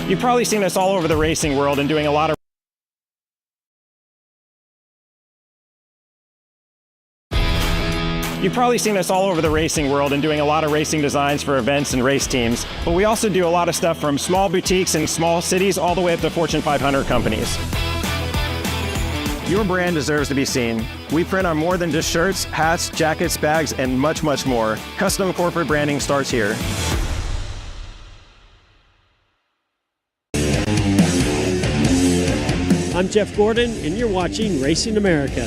You've probably seen us all over the racing world and doing a lot of You've probably seen us all over the racing world and doing a lot of racing designs for events and race teams, but we also do a lot of stuff from small boutiques in small cities all the way up to Fortune 500 companies. Your brand deserves to be seen. We print on more than just shirts, hats, jackets, bags, and much, much more. Custom corporate branding starts here. I'm Jeff Gordon, and you're watching Racing America.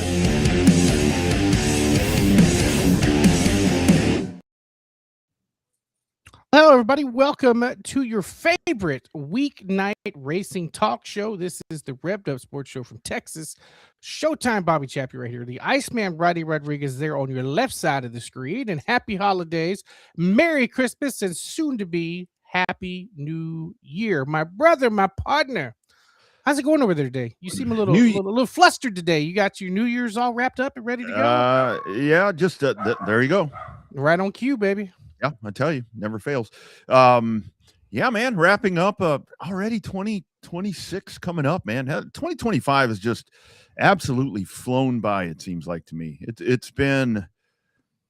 Hello, everybody. Welcome to your favorite weeknight racing talk show. This is the Revved Up Sports Show from Texas. Showtime Bobby Chappie right here. The Iceman Roddy Rodriguez there on your left side of the screen. And happy holidays, Merry Christmas, and soon to be Happy New Year. My brother, my partner. How's it going over there today? You seem a little flustered today. You got your New Year's all wrapped up and ready to go? Yeah, just there you go. Right on cue, baby. Yeah, I tell you, never fails. Yeah, man, wrapping up already 2026 coming up, man. 2025 has just absolutely flown by, it seems like to me. It's been,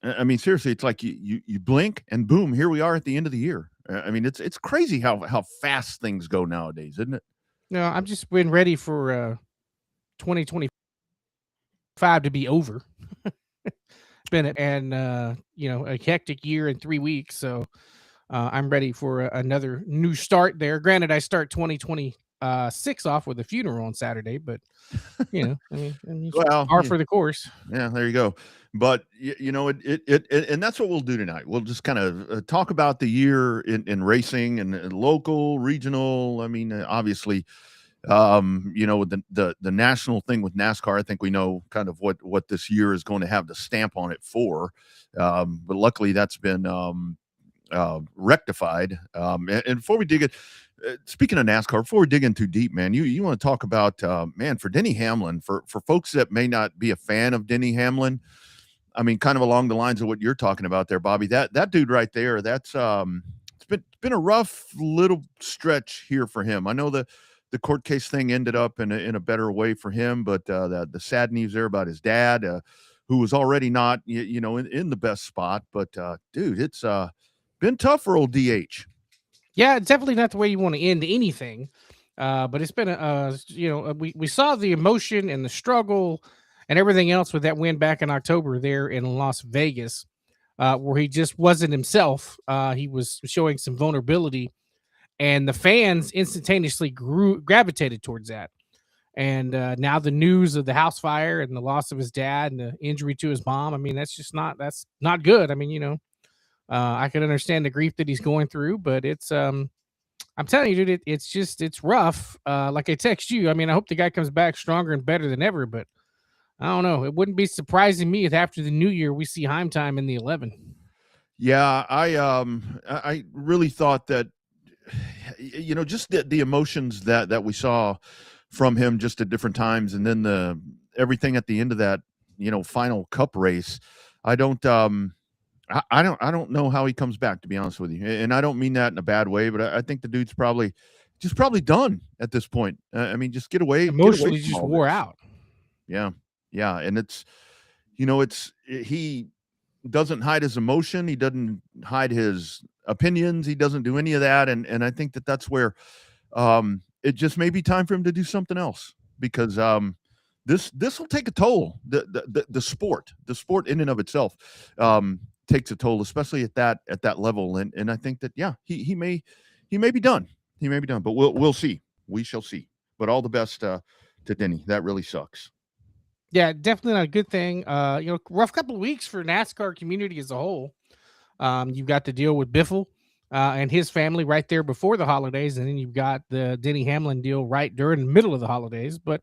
I mean, seriously, it's like you blink and boom, here we are at the end of the year. I mean, it's crazy how fast things go nowadays, isn't it? No, I'm just been ready for 2025 to be over. Been a hectic year in 3 weeks, so I'm ready for another new start there. Granted, I start 2026 off with a funeral on Saturday, but I mean, well, par for the course. Yeah, there you go. But and that's what we'll do tonight. We'll just kind of talk about the year in racing and local, regional. I mean, obviously. The national thing with NASCAR, I think we know kind of what this year is going to have the stamp on it for. But luckily that's been rectified. And before we dig it, speaking of NASCAR, before we dig in too deep, man, you want to talk about, for Denny Hamlin, for folks that may not be a fan of Denny Hamlin, I mean, kind of along the lines of what you're talking about there, Bobby, that dude right there, that's, it's been a rough little stretch here for him. I know the court case thing ended up in a better way for him, but the sad news there about his dad, who was already not, in the best spot. But dude, it's been tough for old DH. Yeah, it's definitely not the way you want to end anything. But it's been we saw the emotion and the struggle and everything else with that win back in October there in Las Vegas, where he just wasn't himself. He was showing some vulnerability. And the fans instantaneously gravitated towards that. And now the news of the house fire and the loss of his dad and the injury to his mom, I mean, that's not good. I mean, I can understand the grief that he's going through, but it's, I'm telling you, dude, it's rough. Like I text you, I mean, I hope the guy comes back stronger and better than ever, but I don't know. It wouldn't be surprising me if after the new year, we see Heim time in the 11. Yeah, I really thought that, just the emotions that we saw from him just at different times, and then everything at the end of that, final cup race. I don't know how he comes back, to be honest with you, and I don't mean that in a bad way, but I think the dude's probably done at this point. I mean, just get away. Emotionally, just wore out. Yeah, and it's, he doesn't hide his emotion. He doesn't hide his opinions. He doesn't do any of that. And I think that's where it just may be time for him to do something else, because this will take a toll. The sport in and of itself takes a toll, especially at that level. And I think that, yeah, he may be done. He may be done, but we'll see. We shall see. But all the best to Denny. That really sucks. Yeah, definitely not a good thing. Rough couple of weeks for NASCAR community as a whole. You've got to deal with Biffle and his family right there before the holidays, and then you've got the Denny Hamlin deal right during the middle of the holidays. But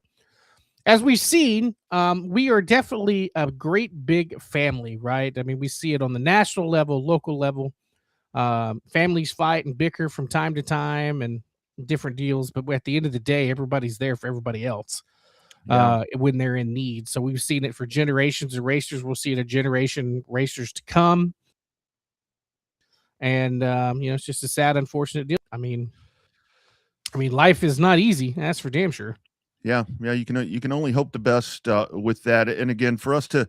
as we've seen, we are definitely a great big family, right? I mean, we see it on the national level, local level. Families fight and bicker from time to time and different deals, but at the end of the day, everybody's there for everybody else. When they're in need. So we've seen it for generations of racers. We'll see it a generation racers to come. And, it's just a sad, unfortunate deal. I mean, I mean, life is not easy. That's for damn sure. Yeah, yeah, you can only hope the best with that. And again, for us to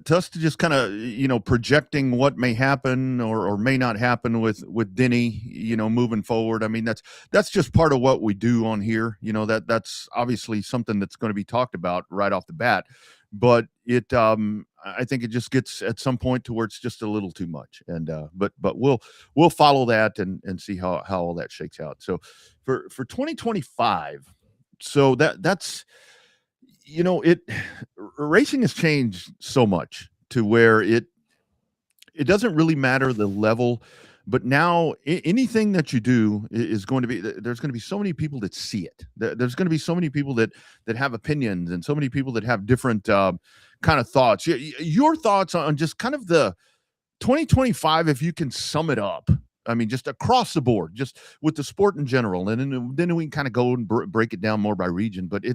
just kind of projecting what may happen or may not happen with Denny, moving forward. I mean, that's just part of what we do on here. That's obviously something that's going to be talked about right off the bat. But I think it just gets at some point to where it's just a little too much. And but we'll follow that and see how all that shakes out. So for 2025, so that's it racing has changed so much to where it doesn't really matter the level, but now anything that you do is going to be, there's going to be so many people that see it. There's going to be so many people that have opinions, and so many people that have different kind of thoughts. Your thoughts on just kind of the 2025, if you can sum it up. I mean, just across the board, just with the sport in general, and then we can kind of go and break it down more by region. But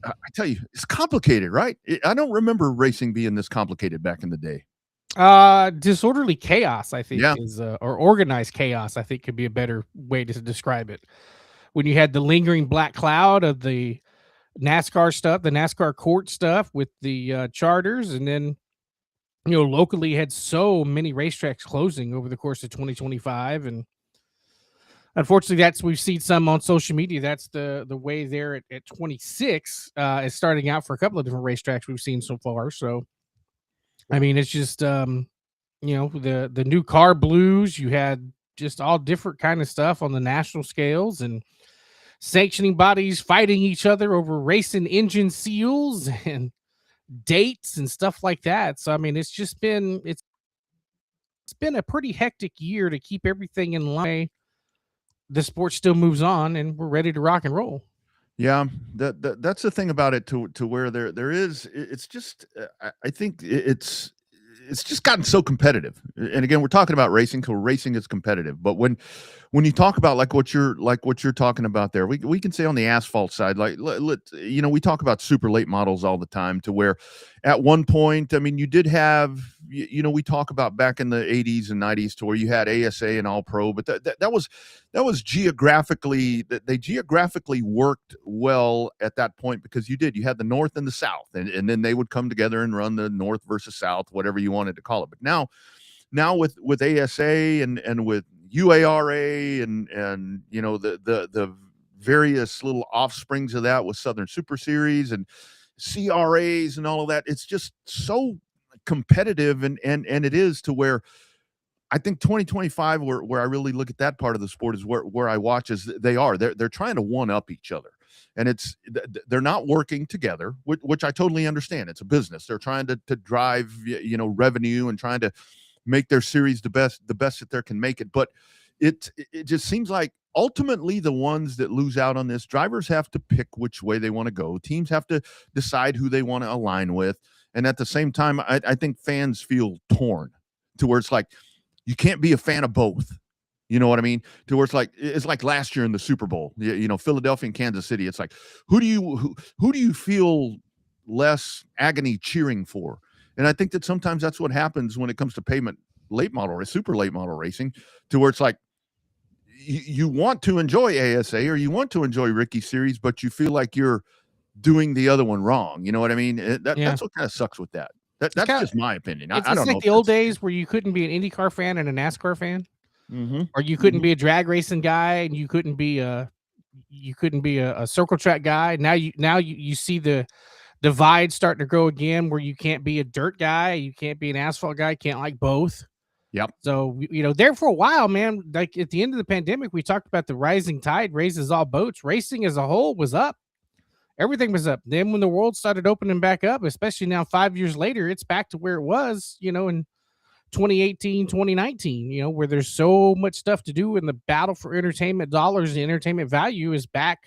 I tell you, it's complicated, right? I don't remember racing being this complicated back in the day. Disorderly chaos, I think, Yeah. is or organized chaos, I think, could be a better way to describe it. When you had the lingering black cloud of the NASCAR stuff, the NASCAR court stuff with the charters, and then locally had so many racetracks closing over the course of 2025, and unfortunately, we've seen some on social media. That's the way there at 26 is starting out for a couple of different racetracks we've seen so far. So, I mean, it's just the new car blues. You had just all different kind of stuff on the national scales, and sanctioning bodies fighting each other over racing engine seals and dates and stuff like that. So, I mean, it's been a pretty hectic year to keep everything in line. The sport still moves on, and we're ready to rock and roll. Yeah, that's the thing about it to where there is, it's just I think it's just gotten so competitive. And again, we're talking about racing, because racing is competitive. But when you talk about like what you're talking about there, we can say on the asphalt side, like we talk about super late models all the time, to where at one point, I mean, you did have, we talk about back in the 80s and 90s to where you had ASA and All Pro, but that was geographically, they geographically worked well at that point, because you had the North and the South, and then they would come together and run the North versus South, whatever you wanted to call it. But now with ASA and with UARA and the various little offsprings of that with Southern Super Series and CRAs and all of that, it's just so competitive, and it is to where I think 2025, where I really look at that part of the sport, is where I watch, is they're trying to one up each other, and they're not working together, which I totally understand. It's a business. They're trying to drive revenue and trying to make their series the best that they can make it. But it just seems like ultimately the ones that lose out on this, drivers have to pick which way they want to go. Teams have to decide who they want to align with. And at the same time, I think fans feel torn, to where it's like, you can't be a fan of both. You know what I mean? To where it's like last year in the Super Bowl, Philadelphia and Kansas City. It's like, who do you feel less agony cheering for? And I think that sometimes that's what happens when it comes to pavement late model or super late model racing, to where it's like, you want to enjoy ASA or you want to enjoy Ricky's series, but you feel like you're doing the other one wrong. You know what I mean? That's what kind of sucks with that. That's just my opinion. It's I don't know. Like the old days where you couldn't be an IndyCar fan and a NASCAR fan, or you couldn't Mm-hmm. be a drag racing guy and you couldn't be a circle track guy. Now you see the divide starting to grow again, where you can't be a dirt guy, you can't be an asphalt guy, can't like both. Yep. So, there for a while, man, like at the end of the pandemic, we talked about the rising tide raises all boats. Racing as a whole was up. Everything was up. Then when the world started opening back up, especially now 5 years later, it's back to where it was, in 2018, 2019, where there's so much stuff to do, and the battle for entertainment dollars and entertainment value is back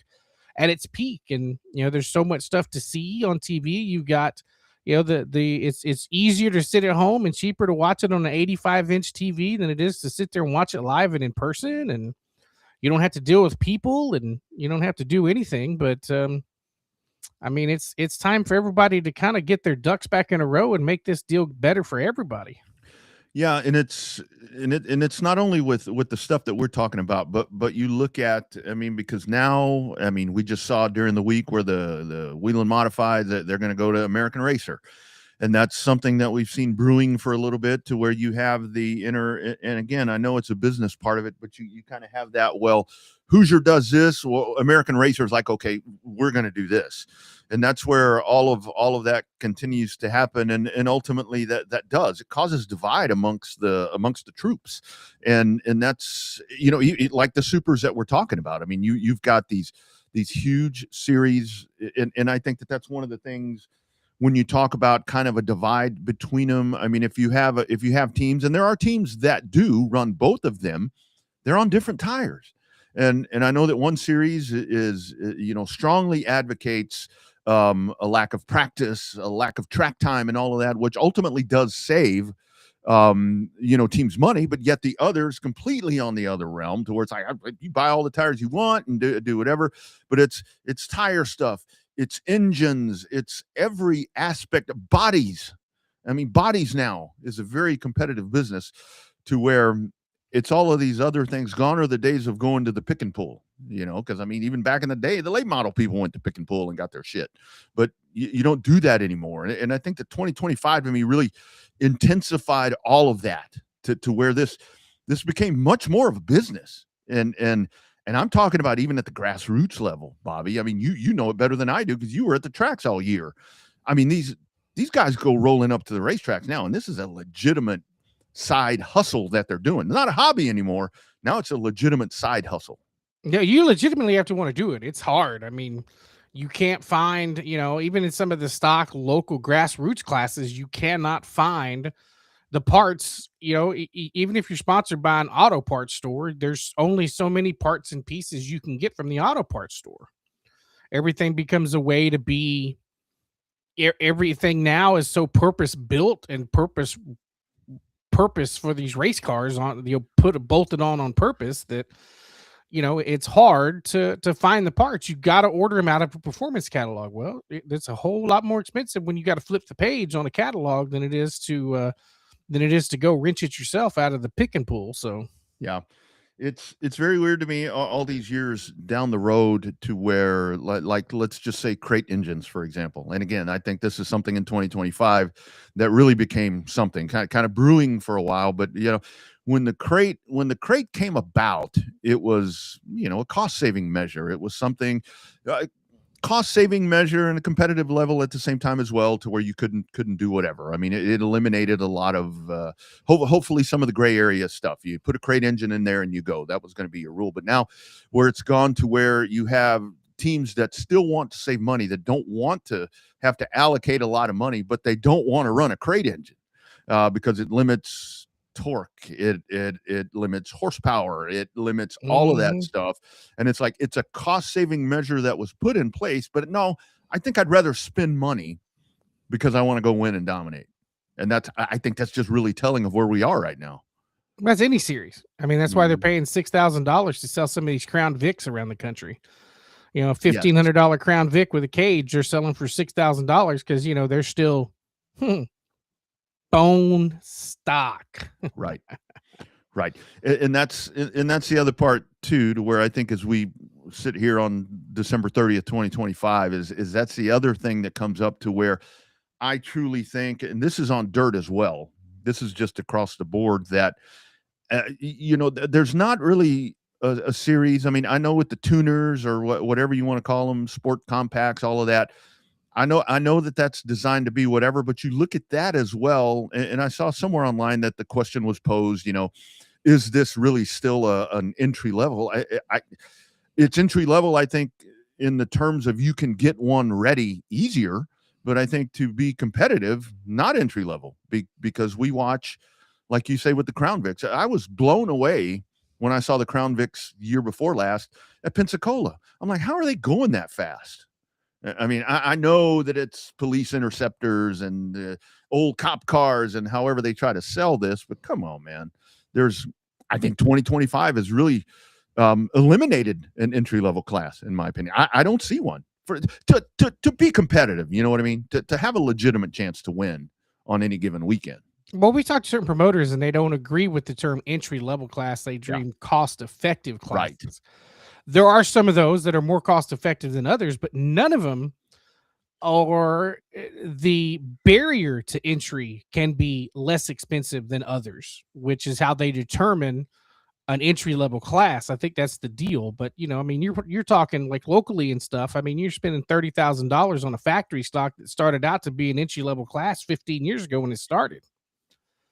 at its peak. And, there's so much stuff to see on TV. You've got, it's easier to sit at home and cheaper to watch it on an 85-inch TV than it is to sit there and watch it live and in person. And you don't have to deal with people, and you don't have to do anything. But, I mean, it's time for everybody to kind of get their ducks back in a row and make this deal better for everybody. Yeah, and it's not only with the stuff that we're talking about, but you look at, I mean, because now, I mean, we just saw during the week where the Whelen Modified that they're going to go to American Racer, and that's something that we've seen brewing for a little bit, to where you have the inner, and again, I know it's a business part of it, but you kind of have that, well, Hoosier does this, well, American Racer is like, okay, we're going to do this, and that's where all of that continues to happen, and ultimately that does, it causes divide amongst the troops, and that's, like the supers that we're talking about. I mean, you've got these huge series, and I think that's one of the things when you talk about kind of a divide between them. I mean, if you have teams, and there are teams that do run both of them, they're on different tires. And I know that one series is, strongly advocates a lack of practice, a lack of track time, and all of that, which ultimately does save teams money. But yet the others completely on the other realm, to where it's like, you buy all the tires you want and do whatever, but it's tire stuff, it's engines, it's every aspect of bodies. I mean, bodies now is a very competitive business, to where it's all of these other things. Gone are the days of going to the pick and pull, because I mean, even back in the day, the late model people went to pick and pull and got their shit, but you don't do that anymore. And I think that 2025 to me really intensified all of that, to where this became much more of a business. And I'm talking about even at the grassroots level, Bobby. I mean, you know it better than I do, because you were at the tracks all year. I mean, these guys go rolling up to the racetracks now, and this is a legitimate side hustle that they're doing. Not a hobby anymore. Now it's a legitimate side hustle. Yeah, you legitimately have to want to do it. It's hard. I mean, you can't find, even in some of the stock local grassroots classes, you cannot find the parts. Even if you're sponsored by an auto parts store, there's only so many parts and pieces you can get from the auto parts store. Everything becomes a way to be. Everything now is so purpose built and purpose for these race cars on, bolted on purpose, that it's hard to find the parts. You got to order them out of a performance catalog. Well, it's a whole lot more expensive when you got to flip the page on a catalog than it is to go wrench it yourself out of the pick and pull. So yeah, it's very weird to me, all these years down the road, to where, like let's just say crate engines, for example. And again, I think this is something in 2025 that really became something kind of brewing for a while. But when the crate came about, it was, a cost saving measure. It was something, cost saving measure, and a competitive level at the same time as well, to where you couldn't do whatever. I mean, it eliminated a lot of hopefully some of the gray area stuff. You put a crate engine in there and you go. That was going to be your rule. But now, where it's gone to where you have teams that still want to save money, that don't want to have to allocate a lot of money, but they don't want to run a crate engine because it limits torque, it limits horsepower, it limits all of that stuff. And it's like, it's a cost saving measure that was put in place. But no, I think I'd rather spend money because I want to go win and dominate. And I think that's just really telling of where we are right now. That's any series. I mean, that's why they're paying $6,000 to sell some of these Crown Vics around the country. $1,500 Crown Vic with a cage, they're selling for $6,000 because they're still bone stock. Right. And that's the other part too, to where I think as we sit here on December 30th, 2025, is that's the other thing that comes up, to where I truly think, and this is on dirt as well, this is just across the board, that there's not really a series. I mean, I know with the tuners, or whatever you want to call them, sport compacts, all of that, I know that that's designed to be whatever, but you look at that as well. And I saw somewhere online that the question was posed, is this really still an entry level? It's entry level, I think, in the terms of you can get one ready easier, but I think to be competitive, not entry level, because we watch, like you say, with the Crown Vics. I was blown away when I saw the Crown Vics year before last at Pensacola. I'm like, how are they going that fast? I mean, I know that it's police interceptors and old cop cars and however they try to sell this, but come on, man. I think 2025 has really eliminated an entry-level class, in my opinion. I don't see one to be competitive. You know what I mean? To have a legitimate chance to win on any given weekend. Well, we talked to certain promoters and they don't agree with the term entry level class. They dream cost effective classes. Right. There are some of those that are more cost effective than others, but none of them are. The barrier to entry can be less expensive than others, which is how they determine an entry level class. I think that's the deal. But I mean, you're talking like locally and stuff. I mean, you're spending $30,000 on a factory stock that started out to be an entry level class 15 years ago when it started.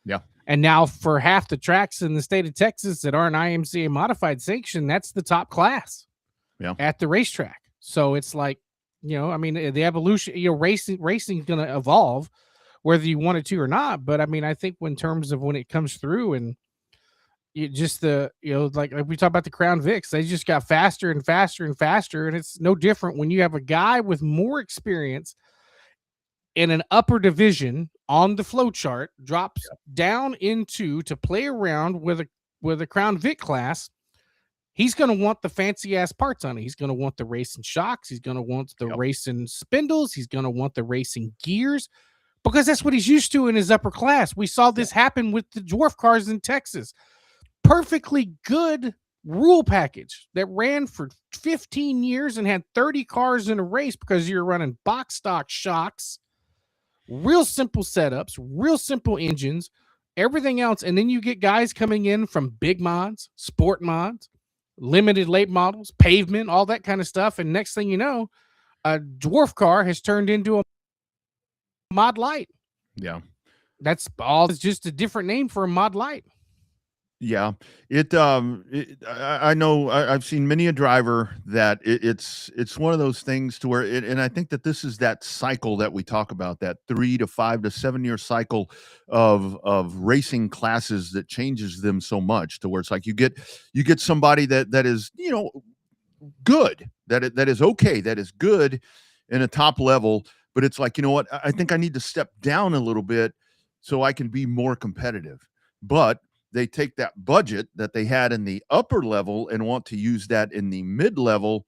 Yeah. And now for half the tracks in the state of Texas that aren't IMCA modified sanction, that's the top class at the racetrack. So it's like, I mean, the evolution, racing is going to evolve whether you want it to or not. But I mean, I think in terms of when it comes through and just like we talk about the Crown Vics, they just got faster and faster and faster. And it's no different when you have a guy with more experience in an upper division on the flow chart, drops down into to play around with a Crown Vic class. He's going to want the fancy ass parts on it. He's going to want the racing shocks. He's going to want the racing spindles. He's going to want the racing gears because that's what he's used to in his upper class. We saw this happen with the dwarf cars in Texas. Perfectly good rule package that ran for 15 years and had 30 cars in a race because you're running box stock shocks, real simple setups, real simple engines, everything else. And then you get guys coming in from big mods, sport mods, limited late models, pavement, all that kind of stuff. And next thing you know, a dwarf car has turned into a mod light. Yeah. That's all. It's just a different name for a mod light. Yeah, I know I've seen many a driver that it's one of those things to where and I think that this is that cycle that we talk about, that 3 to 5 to 7 year cycle of racing classes that changes them so much to where it's like you get somebody that is good, that is okay, that is good in a top level, but it's like, what, I think I need to step down a little bit so I can be more competitive. But they take that budget that they had in the upper level and want to use that in the mid level,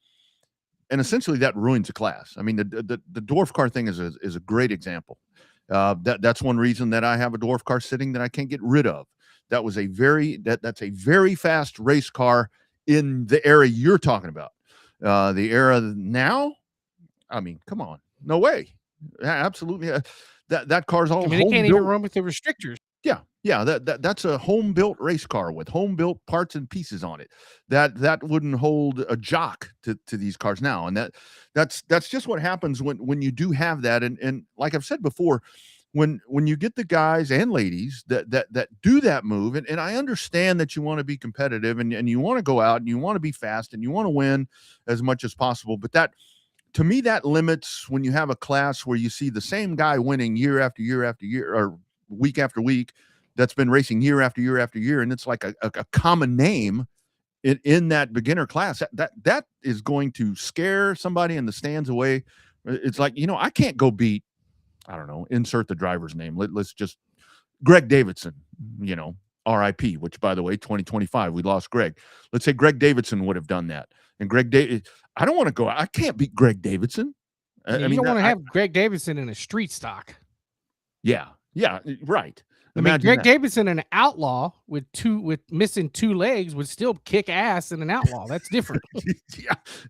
and essentially that ruins a class. I mean, the dwarf car thing is a great example. That's one reason that I have a dwarf car sitting that I can't get rid of. That was that's a very fast race car in the era you're talking about. The era now, I mean, come on, no way, absolutely. That car's all. I mean, they can't even run with the restrictors. Yeah, that's a home-built race car with home-built parts and pieces on it. That wouldn't hold a jock to these cars now, and that's just what happens when you do have that. And like I've said before, when you get the guys and ladies that do that move, and I understand that you want to be competitive and you want to go out and you want to be fast and you want to win as much as possible, but that, to me, that limits when you have a class where you see the same guy winning year after year after year or week after week, that's been racing year after year after year, and it's like a common name in that beginner class. That is going to scare somebody in the stands away. It's like, I can't go beat, I don't know, insert the driver's name. Let's just Greg Davidson, RIP, which, by the way, 2025, we lost Greg. Let's say Greg Davidson would have done that. And I don't want to go. I can't beat Greg Davidson. You don't want to have Greg Davidson in a street stock. Yeah, right. I mean, Greg Davidson, an outlaw with missing 2 legs, would still kick ass in an outlaw. That's different.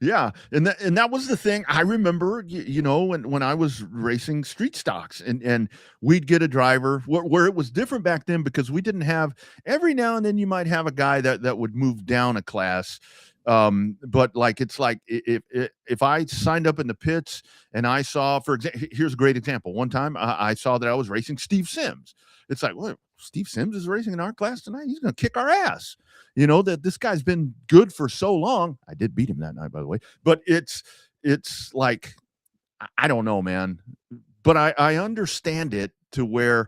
yeah, and that was the thing. I remember, when I was racing street stocks, and we'd get a driver where it was different back then because we didn't have. Every now and then, you might have a guy that would move down a class. But like, it's like if I signed up in the pits and I saw, for example, here's a great example. One time I saw that I was racing Steve Sims. It's like, well, Steve Sims is racing in our class tonight. He's going to kick our ass. That this guy's been good for so long. I did beat him that night, by the way, but it's like, I don't know, man, but I understand it to where,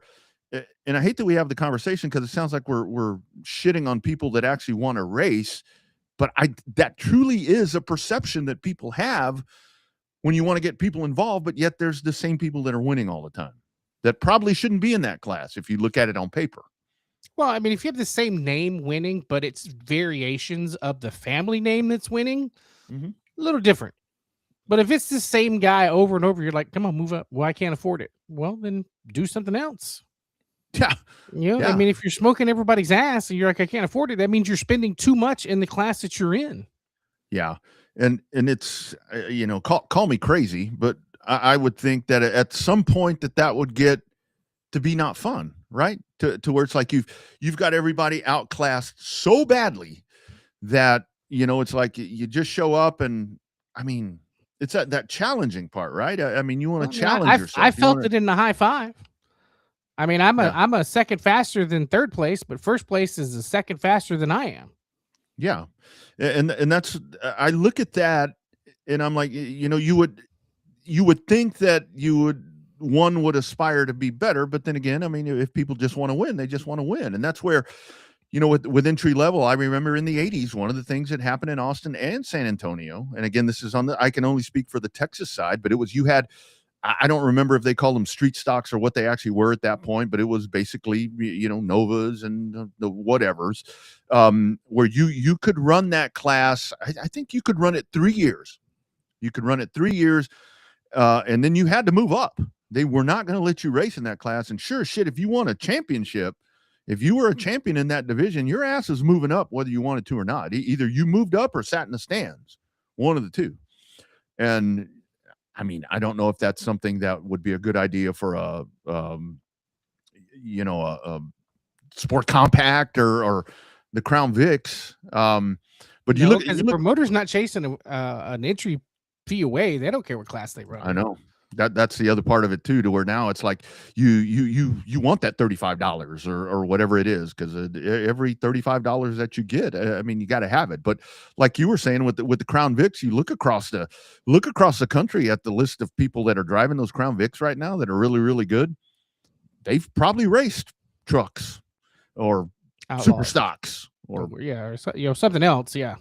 and I hate that we have the conversation because it sounds like we're shitting on people that actually want to race. But that truly is a perception that people have when you want to get people involved, but yet there's the same people that are winning all the time that probably shouldn't be in that class if you look at it on paper. Well, I mean, if you have the same name winning, but it's variations of the family name that's winning, a little different. But if it's the same guy over and over, you're like, come on, move up. Well, I can't afford it. Well, then do something else. Yeah. You know, I Yeah. mean, if you're smoking everybody's ass and you're like, I can't afford it, that means you're spending too much in the class that you're in. Yeah. And it's, call me crazy, but I would think that at some point that would get to be not fun, right? To where it's like you've got everybody outclassed so badly that, it's like you just show up and, I mean, it's that challenging part, right? I mean, you want Well, to I mean, challenge I yourself. You felt want it to, in the high five. I mean, yeah, I'm a second faster than third place, but first place is a second faster than I am. yeah. And that's, I look at that and I'm like, you would think that one would aspire to be better, but then again, I mean, if people just want to win, they just want to win. And that's where, with entry level, I remember in the 80s, one of the things that happened in Austin and San Antonio, and again, this is I can only speak for the Texas side, but it was, I don't remember if they called them street stocks or what they actually were at that point, but it was basically, Novas and the whatevers, where you could run that class. I think you could run it 3 years. You could run it 3 years, and then you had to move up. They were not going to let you race in that class. And sure as shit, if you won a championship, if you were a champion in that division, your ass is moving up whether you wanted to or not. Either you moved up or sat in the stands, one of the two. And I mean, I don't know if that's something that would be a good idea for a sport compact or the Crown Vics. But you No, look, because the promoter's not chasing an entry fee away. They don't care what class they run. I know that's the other part of it too, to where now it's like you want that $35 or whatever it is, because every $35 that you get, I mean, you got to have it. But like you were saying with the Crown Vics, you look across the country at the list of people that are driving those Crown Vics right now that are really, really good. They've probably raced trucks or Outlaws. super stocks or something else. Yeah.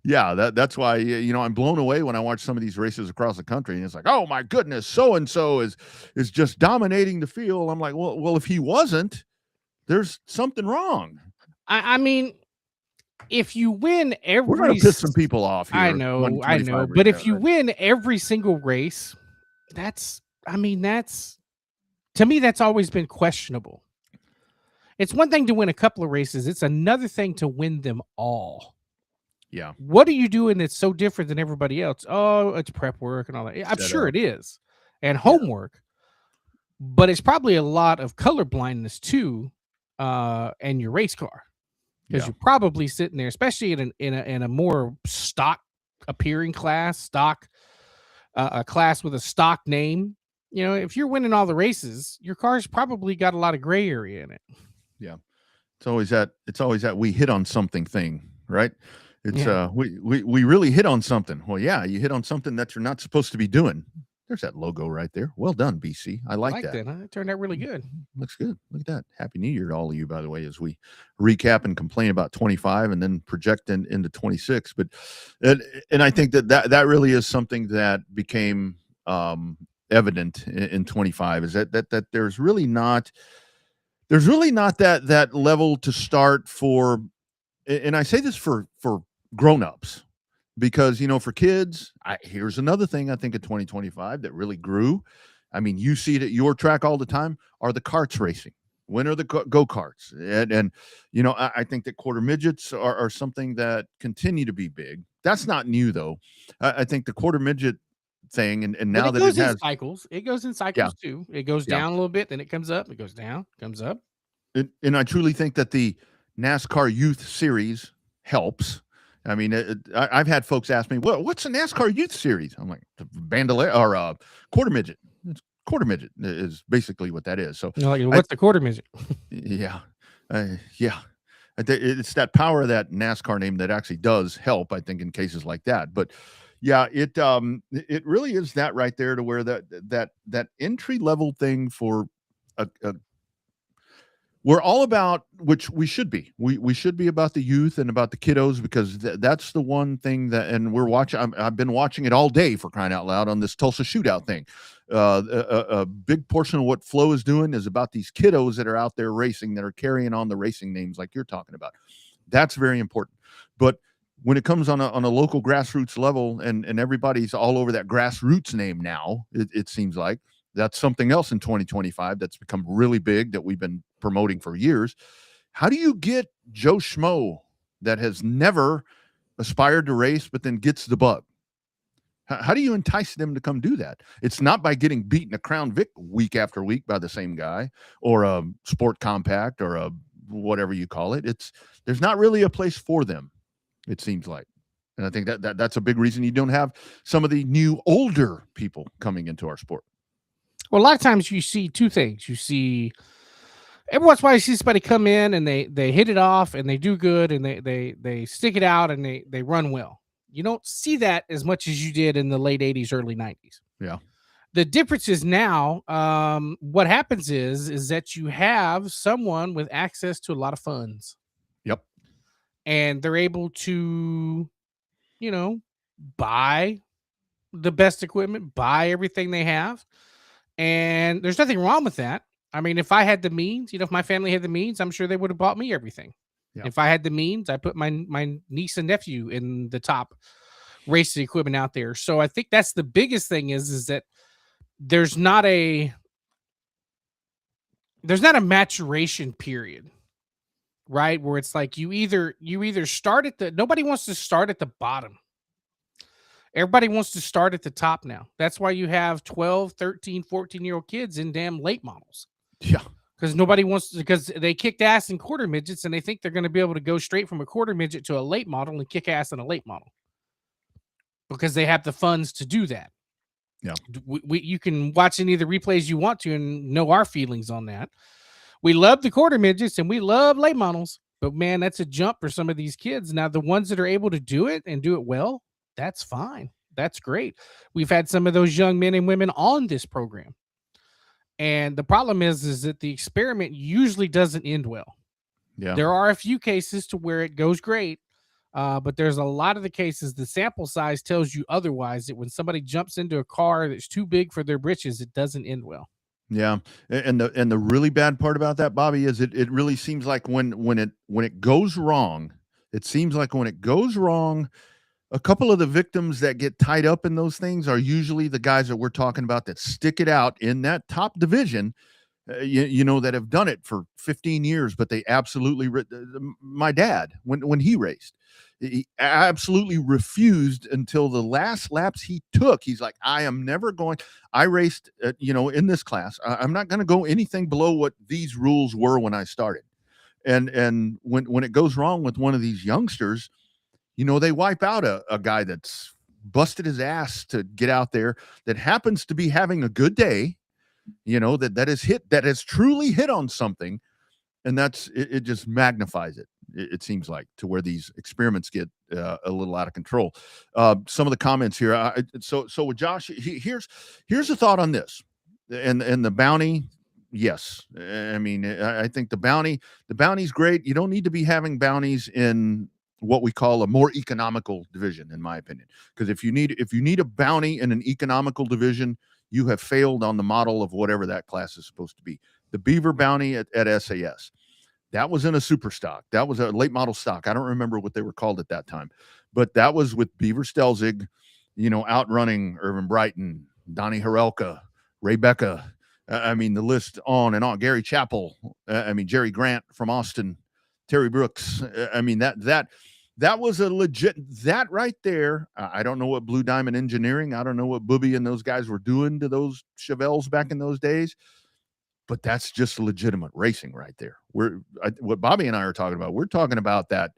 That's why, I'm blown away when I watch some of these races across the country, and it's like, oh my goodness, so and so is just dominating the field. I'm like, well, if he wasn't, there's something wrong. I mean, if you win we're going to piss some people off here. I know, but if you win every single race, to me, that's always been questionable. It's one thing to win a couple of races. It's another thing to win them all. Yeah. What are you doing that's so different than everybody else? Oh, it's prep work and all that. I'm sure it is. And homework. But it's probably a lot of color blindness too, and your race car. Because you're probably sitting there, especially in a more stock appearing class, a class with a stock name. If you're winning all the races, your car's probably got a lot of gray area in it. Yeah. It's always that we hit on something thing, right? It's we really hit on something. Well, yeah, you hit on something that you're not supposed to be doing. There's that logo right there. Well done, BC. I like that. It turned out really good. Looks good. Look at that. Happy New Year to all of you, by the way, as we recap and complain about 25 and then project into 26. But and I think that really is something that became evident in 25, is that there's really not that level to start for. And I say this for grown-ups, because, for kids, here's another thing I think of 2025 that really grew. I mean, you see it at your track all the time, are the karts racing. When are the go-karts? And I think that quarter midgets are something that continue to be big. That's not new, though. I think the quarter midget thing, and now that it has cycles, it goes in cycles too. It goes down a little bit, then it comes up, it goes down, comes up. And I truly think that the NASCAR Youth Series helps. I mean, I've had folks ask me, "Well, what's a NASCAR Youth Series?" I'm like, bandolier or quarter midget. Quarter midget is basically what that is. So, what's the quarter midget? Yeah. It's that power of that NASCAR name that actually does help, I think, in cases like that. But yeah, it really is that right there, to where that entry level thing for we're all about, which we should be. We should be about the youth and about the kiddos, because that's the one thing that, and we're watching. I've been watching it all day, for crying out loud, on this Tulsa shootout thing. A big portion of what Flo is doing is about these kiddos that are out there racing, that are carrying on the racing names like you're talking about. That's very important. But when it comes on a local grassroots level, and everybody's all over that grassroots name now, it seems like, That's something else in 2025 that's become really big that we've been promoting for years. How do you get Joe Schmo that has never aspired to race, but then gets the bug? How do you entice them to come do that? It's not by getting beaten a Crown Vic week after week by the same guy, or a Sport Compact, or a whatever you call it. There's not really a place for them, it seems like. And I think that's a big reason you don't have some of the new older people coming into our sport. Well, a lot of times you see two things. You see every once in a while you see somebody come in and they hit it off and they do good and they stick it out and they run well. You don't see that as much as you did in the late 80s, early 90s. Yeah. The difference is now, what happens is that you have someone with access to a lot of funds. Yep. And they're able to, buy the best equipment, buy everything they have. And there's nothing wrong with that. I mean, if I had the means, if my family had the means, I'm sure they would have bought me everything. Yeah. If I had the means, I put my niece and nephew in the top racing equipment out there. So I think that's the biggest thing is that there's not a maturation period, right? Where it's like you either start at nobody wants to start at the bottom. Everybody wants to start at the top now. That's why you have 12, 13, 14-year-old kids in damn late models. Yeah. Because they kicked ass in quarter midgets and they think they're going to be able to go straight from a quarter midget to a late model and kick ass in a late model because they have the funds to do that. Yeah. You can watch any of the replays you want to and know our feelings on that. We love the quarter midgets and we love late models, but man, that's a jump for some of these kids. Now, the ones that are able to do it and do it well, that's fine. That's great. We've had some of those young men and women on this program. And the problem is that the experiment usually doesn't end well. Yeah. There are a few cases to where it goes great, but there's a lot of the cases, the sample size tells you otherwise, that when somebody jumps into a car that's too big for their britches, it doesn't end well. Yeah. And the really bad part about that, Bobby, is it really seems like when it goes wrong, a couple of the victims that get tied up in those things are usually the guys that we're talking about that stick it out in that top division, that have done it for 15 years, but they absolutely, my dad, when he raced, he absolutely refused until the last laps he took. He's like, I am never going, I raced, in this class, I'm not going to go anything below what these rules were when I started. And when it goes wrong with one of these youngsters, they wipe out a guy that's busted his ass to get out there, that happens to be having a good day, that has truly hit on something. And it just magnifies it. It seems like, to where these experiments get a little out of control. Some of the comments here. So with Josh, here's a thought on this and the bounty. Yes. I mean, I think the bounty's great. You don't need to be having bounties in what we call a more economical division, in my opinion, because if you need a bounty in an economical division, you have failed on the model of whatever that class is supposed to be. The Beaver bounty at SAS, that was in a super stock. That was a late model stock. I don't remember what they were called at that time, but that was with Beaver Stelzig, outrunning Irvin Brighton, Donnie Harelka, Ray Becca. I mean, the list on and on. Gary Chappell. Jerry Grant from Austin, Terry Brooks. I mean, that was a legit, that right there. I don't know what Blue Diamond Engineering, I don't know what Booby and those guys were doing to those Chevelles back in those days, but that's just legitimate racing right there. What Bobby and I are talking about, we're talking about that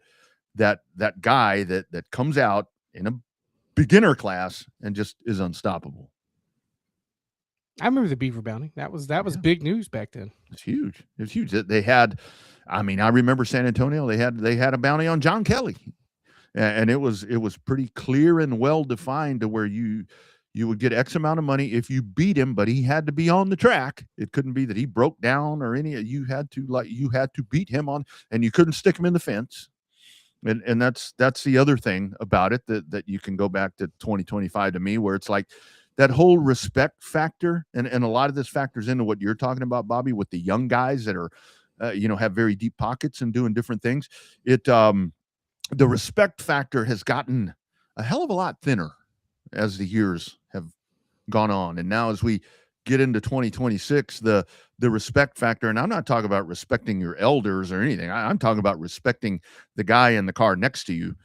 guy that comes out in a beginner class and just is unstoppable. I remember the Beaver bounty. That was big news back then. It's huge. It's huge. They had, I remember San Antonio. They had a bounty on John Kelly, and it was pretty clear and well defined to where you would get X amount of money if you beat him, but he had to be on the track. It couldn't be that he broke down or any. You had to beat him on, and you couldn't stick him in the fence. And that's the other thing about it that you can go back to 2025 to me, where it's like that whole respect factor, and a lot of this factors into what you're talking about, Bobby, with the young guys that are, have very deep pockets and doing different things. The respect factor has gotten a hell of a lot thinner as the years have gone on. And now as we get into 2026, the respect factor, and I'm not talking about respecting your elders or anything. I'm talking about respecting the guy in the car next to you.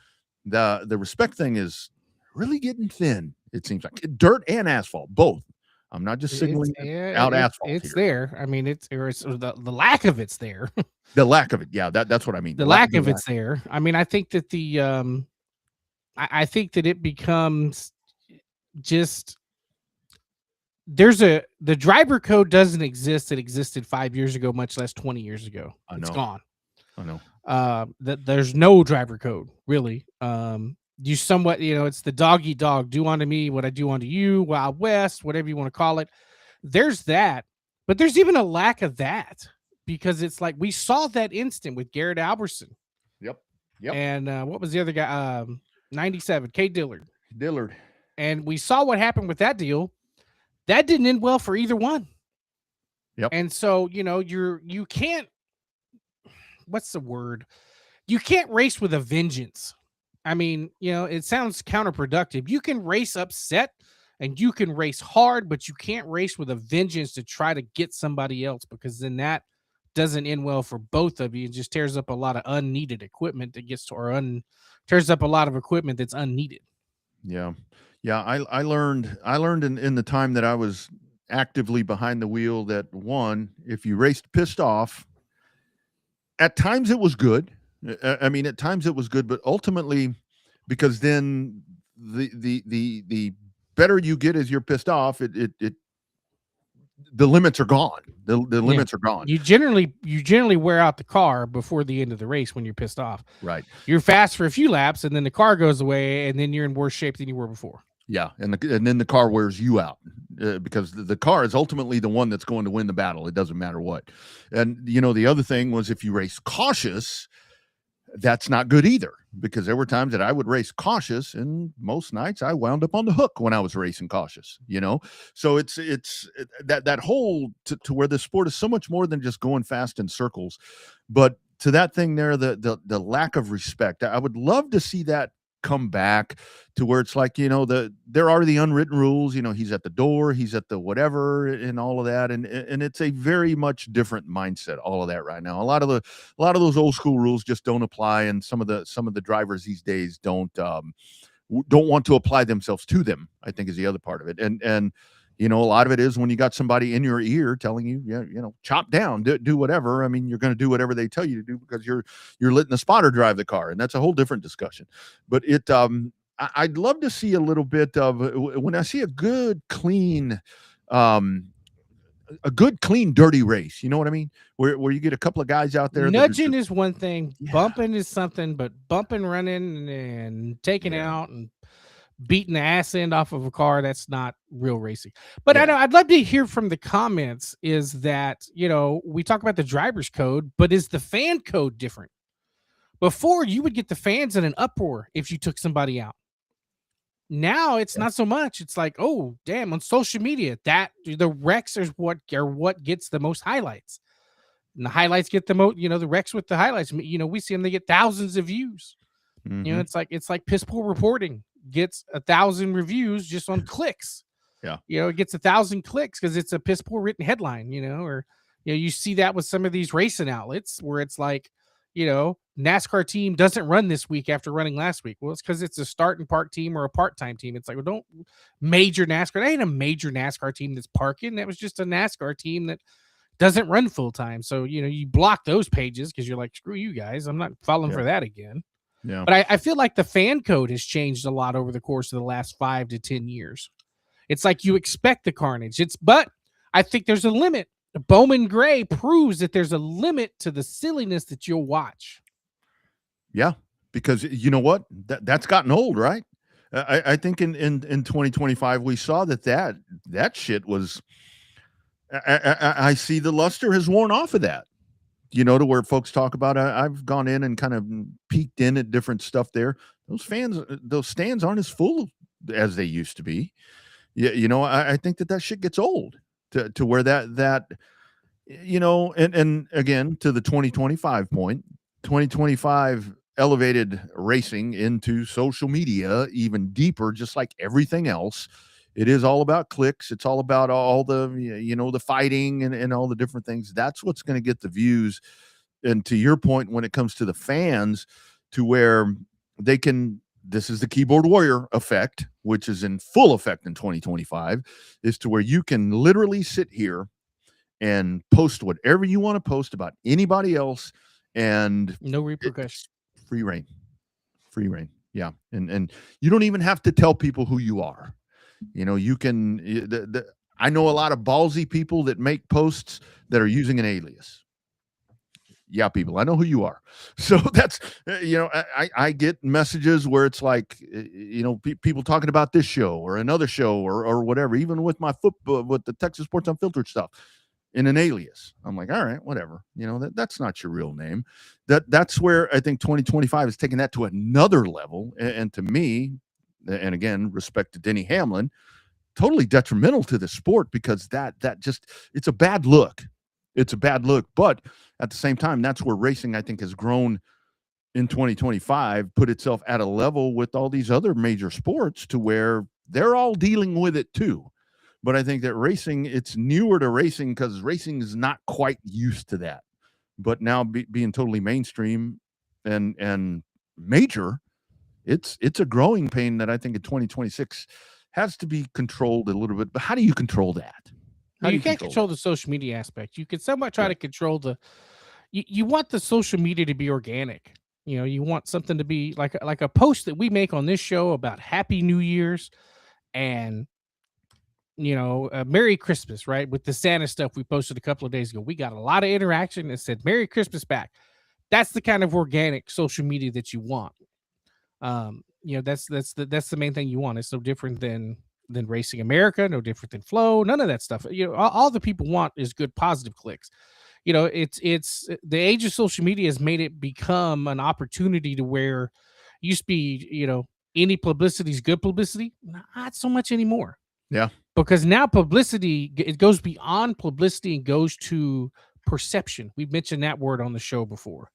The respect thing is really getting thin. It seems like dirt and asphalt, both. I'm not just signaling out asphalt. It's here. there. I mean, it's the lack of it's there. The lack of it. Yeah, that's what I mean. The lack of it's there. I mean, I think that I think that it becomes just the driver code doesn't exist. It existed 5 years ago, much less 20 years ago. It's gone. I know. That there's no driver code really. You somewhat, it's the dog eat dog, do unto me what I do unto you, Wild West, whatever you want to call it. There's that, but there's even a lack of that because it's like we saw that instant with Garrett Albertson. Yep. And what was the other guy? 97, K Dillard. And we saw what happened with that deal. That didn't end well for either one. Yep. And so, you can't, what's the word? You can't race with a vengeance. I mean, it sounds counterproductive. You can race upset and you can race hard, but you can't race with a vengeance to try to get somebody else because then that doesn't end well for both of you. It just tears up a lot of unneeded equipment that gets to, tears up a lot of equipment that's unneeded. Yeah. I learned in the time that I was actively behind the wheel that one, if you raced pissed off, at times it was good. I mean, at times it was good, but ultimately, because then the better you get as you're pissed off, the limits are gone. The limits are gone. You generally wear out the car before the end of the race when you're pissed off. Right. You're fast for a few laps, and then the car goes away, and then you're in worse shape than you were before. Yeah, and then the car wears you out because the car is ultimately the one that's going to win the battle. It doesn't matter what. And the other thing was if you race cautious, that's not good either, because there were times that I would race cautious and most nights I wound up on the hook when I was racing cautious, so it's that whole to where the sport is so much more than just going fast in circles. But to that thing there, the lack of respect, I would love to see that come back to where it's like, there are the unwritten rules, he's at the door, he's at the whatever and all of that. And it's a very much different mindset, all of that right now. A lot of those old school rules just don't apply. And some of the drivers these days don't want to apply themselves to them, I think is the other part of it. And a lot of it is when you got somebody in your ear telling you, chop down, do whatever. I mean, you're going to do whatever they tell you to do because you're letting the spotter drive the car. And that's a whole different discussion. But I'd love to see a little bit of when I see a good, clean, dirty race. You know what I mean? Where you get a couple of guys out there. Nudging is one thing. Yeah. Bumping is something, but bumping, running, and taking out and beating the ass end off of a car, that's not real racing. But I know I'd love to hear from the comments is that, we talk about the driver's code, but is the fan code different? Before, you would get the fans in an uproar if you took somebody out. Now it's not so much. It's like, oh, damn, on social media, that the wrecks is what gets the most highlights. And the highlights get the most, the wrecks with the highlights, we see them, they get thousands of views. Mm-hmm. It's like piss poor reporting gets 1,000 reviews just on clicks. Yeah. It gets 1,000 clicks because it's a piss poor written headline, or you see that with some of these racing outlets where it's like, NASCAR team doesn't run this week after running last week. Well, it's because it's a start and park team or a part-time team. It's like, well, don't major NASCAR. That ain't a major NASCAR team that's parking. That was just a NASCAR team that doesn't run full time. So, you block those pages because you're like, screw you guys. I'm not falling for that again. Yeah. But I feel like the fan code has changed a lot over the course of the last 5 to 10 years. It's like you expect the carnage. But I think there's a limit. Bowman Gray proves that there's a limit to the silliness that you'll watch. Yeah, because you know what? That's gotten old, right? I think in 2025 we saw that shit was. I see the luster has worn off of that. To where folks talk about, I've gone in and kind of peeked in at different stuff there. Those stands aren't as full as they used to be. Yeah, I think that shit gets old to where that and again, to the 2025 point, 2025 elevated racing into social media even deeper, just like everything else. It is all about clicks. It's all about all the, the fighting and all the different things. That's what's going to get the views. And to your point, when it comes to the fans, to where they can, this is the keyboard warrior effect, which is in full effect in 2025, is to where you can literally sit here and post whatever you want to post about anybody else, and no repercussions. Free reign. Yeah. And you don't even have to tell people who you are. You can, I know a lot of ballsy people that make posts that are using an alias. Yeah, people, I know who you are. So that's, I get messages where it's like, people talking about this show or another show or whatever, even with my football, with the Texas Sports Unfiltered stuff in an alias. I'm like, all right, whatever. That's not your real name. That's where I think 2025 is taking that to another level. And to me, and again, respect to Denny Hamlin, totally detrimental to the sport, because that just, it's a bad look. It's a bad look. But at the same time, that's where racing, I think, has grown in 2025, put itself at a level with all these other major sports to where they're all dealing with it too. But I think that racing, it's newer to racing because racing is not quite used to that. But now being totally mainstream and major, it's a growing pain that I think in 2026 has to be controlled a little bit. But how do you control that? You can't control the social media aspect. You can somewhat try to control you want the social media to be organic. You want something to be like a post that we make on this show about Happy New Year's and Merry Christmas, right? With the Santa stuff we posted a couple of days ago, we got a lot of interaction that said Merry Christmas back. That's the kind of organic social media that you want. That's the main thing you want. It's so different than Racing America, no different than Flow, none of that stuff. All the people want is good positive clicks. It's the age of social media has made it become an opportunity to where used to be, any publicity is good publicity, not so much anymore. Yeah. Because now publicity, it goes beyond publicity and goes to perception. We've mentioned that word on the show before.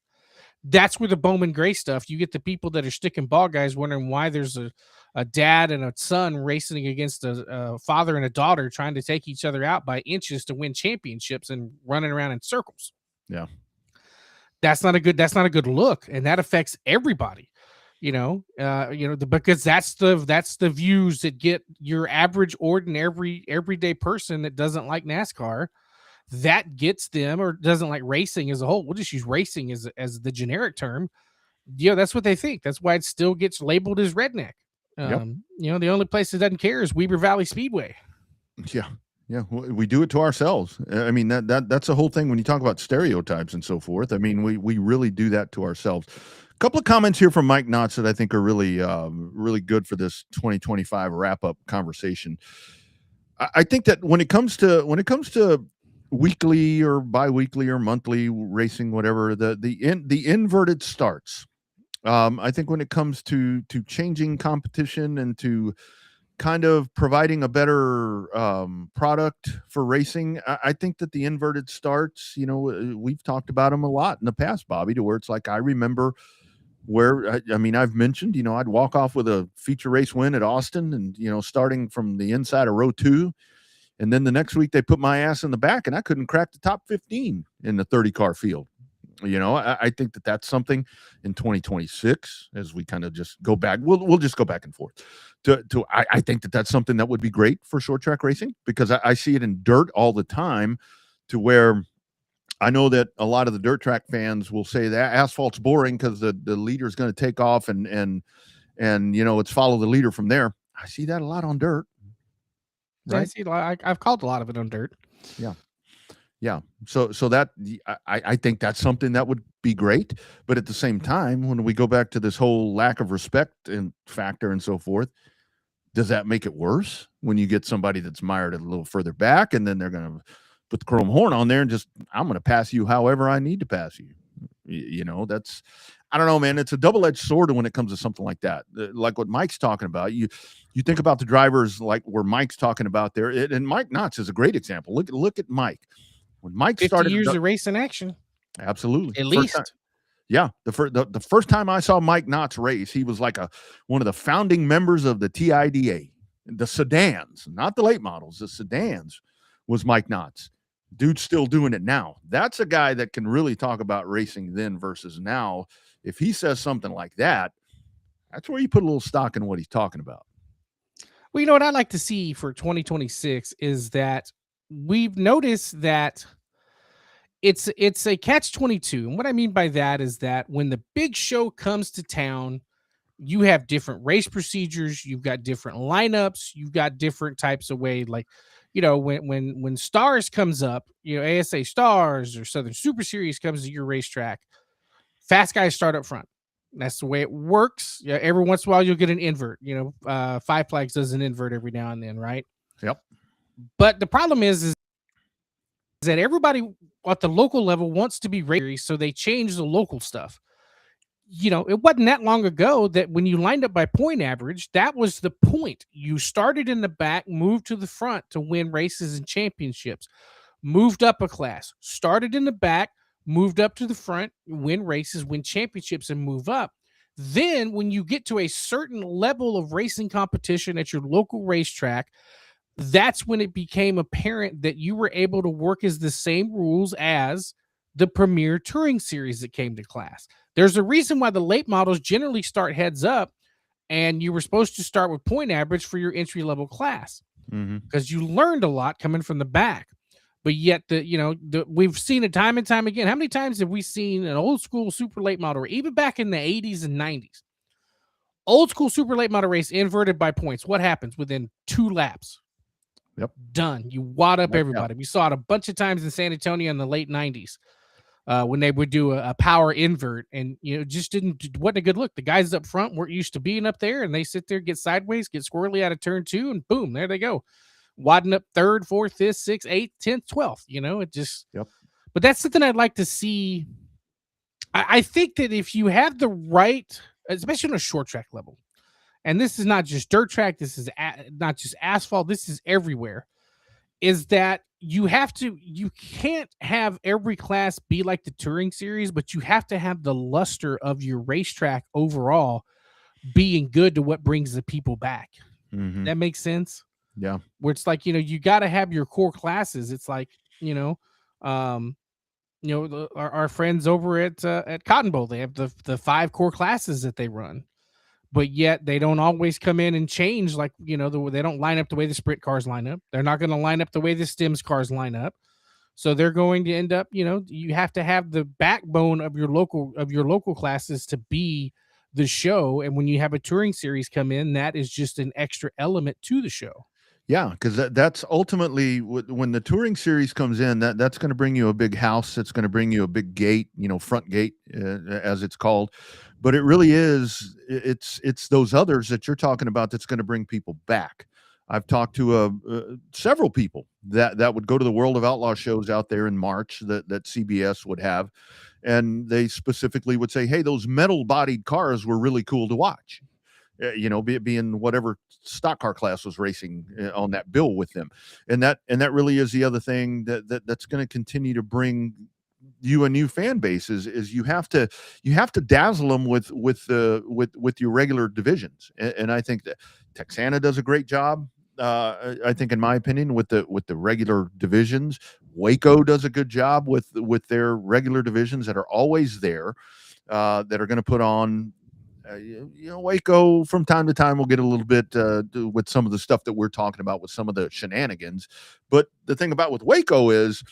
That's where the Bowman Gray stuff, you get the people that are sticking ball guys wondering why there's a dad and a son racing against a father and a daughter trying to take each other out by inches to win championships and running around in circles. Yeah. That's not a good look. And that affects everybody, because that's the views that get your average, ordinary, everyday person that doesn't like NASCAR. That gets them, or doesn't like racing as a whole. We'll just use racing as the generic term. That's what they think. That's why it still gets labeled as redneck. The only place that doesn't care is Weber Valley Speedway. Yeah. We do it to ourselves. I mean, that's the whole thing when you talk about stereotypes and so forth. I mean, we really do that to ourselves. A couple of comments here from Mike Knotts that I think are really, really good for this 2025 wrap-up conversation. I think that when it comes to weekly or bi-weekly or monthly racing, whatever, the inverted starts. I think when it comes to changing competition and to kind of providing a better product for racing, I think that the inverted starts, we've talked about them a lot in the past, Bobby, to where it's like, I remember where, I've mentioned, I'd walk off with a feature race win at Austin and, starting from the inside of row 2. And then the next week they put my ass in the back and I couldn't crack the top 15 in the 30-car field. I think that that's something in 2026 as we kind of just go back. We'll just go back and forth. I think that that's something that would be great for short track racing, because I see it in dirt all the time, to where I know that a lot of the dirt track fans will say that asphalt's boring because the leader is going to take off and it's follow the leader from there. I see that a lot on dirt. Right. I've called a lot of it on dirt. Yeah. So that I think that's something that would be great. But at the same time, when we go back to this whole lack of respect and factor and so forth, does that make it worse when you get somebody that's mired a little further back and then they're going to put the chrome horn on there and just, I'm going to pass you however I need to pass you. That's, I don't know, man. It's a double-edged sword when it comes to something like that. Like what Mike's talking about. You think about the drivers like where Mike's talking about there, and Mike Knotts is a great example. Look at Mike. When Mike 50 started years of racing action. Absolutely. At least. Yeah. The first time I saw Mike Knotts race, he was like one of the founding members of the TIDA. The sedans, not the late models, the sedans was Mike Knotts. Dude's still doing it now. That's a guy that can really talk about racing then versus now. If he says something like that, that's where you put a little stock in what he's talking about. Well, you know what I'd like to see for 2026 is that we've noticed that it's a catch-22. And what I mean by that is that when the big show comes to town, you have different race procedures, you've got different lineups, you've got different types of way. Like, when Stars comes up, ASA Stars or Southern Super Series comes to your racetrack, fast guys start up front. That's the way it works. Yeah, every once in a while you'll get an invert. Five Flags does an invert every now and then, right? Yep. But the problem is that everybody at the local level wants to be race, so they change the local stuff. It wasn't that long ago that when you lined up by point average, that was the point. You started in the back, moved to the front to win races and championships, moved up a class, started in the back, moved up to the front, win races, win championships, and move up. Then when you get to a certain level of racing competition at your local racetrack, that's when it became apparent that you were able to work as the same rules as the premier touring series that came to class. There's a reason why the late models generally start heads up, and you were supposed to start with point average for your entry level class because you learned a lot coming from the back. But yet, we've seen it time and time again. How many times have we seen an old school super late model, even back in the 80s and 90s? Old school super late model race inverted by points. What happens within 2 laps? Yep. Done. You wad up everybody. We saw it a bunch of times in San Antonio in the late 90s. When they would do a power invert, and just wasn't a good look. The guys up front weren't used to being up there, and they sit there, get sideways, get squirrely out of turn 2, and boom, there they go, wadding up 3rd, 4th, 5th, 6th, 8th, 10th, 12th. It just. Yep. But that's something I'd like to see. I think that if you have the right, especially on a short track level, and this is not just dirt track, this is not just asphalt, this is everywhere, is that you can't have every class be like the touring series, but you have to have the luster of your racetrack overall being good to what brings the people back. That makes sense. Yeah. Where it's like, you got to have your core classes. It's like, our friends over at Cotton Bowl, they have the 5 core classes that they run. But yet they don't always come in and change. Like, they don't line up the way the sprint cars line up. They're not going to line up the way the Stems cars line up. So they're going to end up, you have to have the backbone of your local classes to be the show. And when you have a touring series come in, that is just an extra element to the show. Yeah, because that's ultimately when the touring series comes in, that's going to bring you a big house. It's going to bring you a big gate, front gate, as it's called. But it really is, it's those others that you're talking about that's going to bring people back. I've talked to several people that would go to the World of Outlaw shows out there in March that CBS would have, and they specifically would say, hey, those metal-bodied cars were really cool to watch. Being whatever stock car class was racing on that bill with them. And that really is the other thing that's going to continue to bring you a new fan base is you have to dazzle them with your regular divisions. And I think that Texana does a great job. I think, in my opinion, with the regular divisions. Waco does a good job with their regular divisions that are always there, that are going to put on. Waco from time to time will get a little bit with some of the stuff that we're talking about with some of the shenanigans. But the thing about with Waco is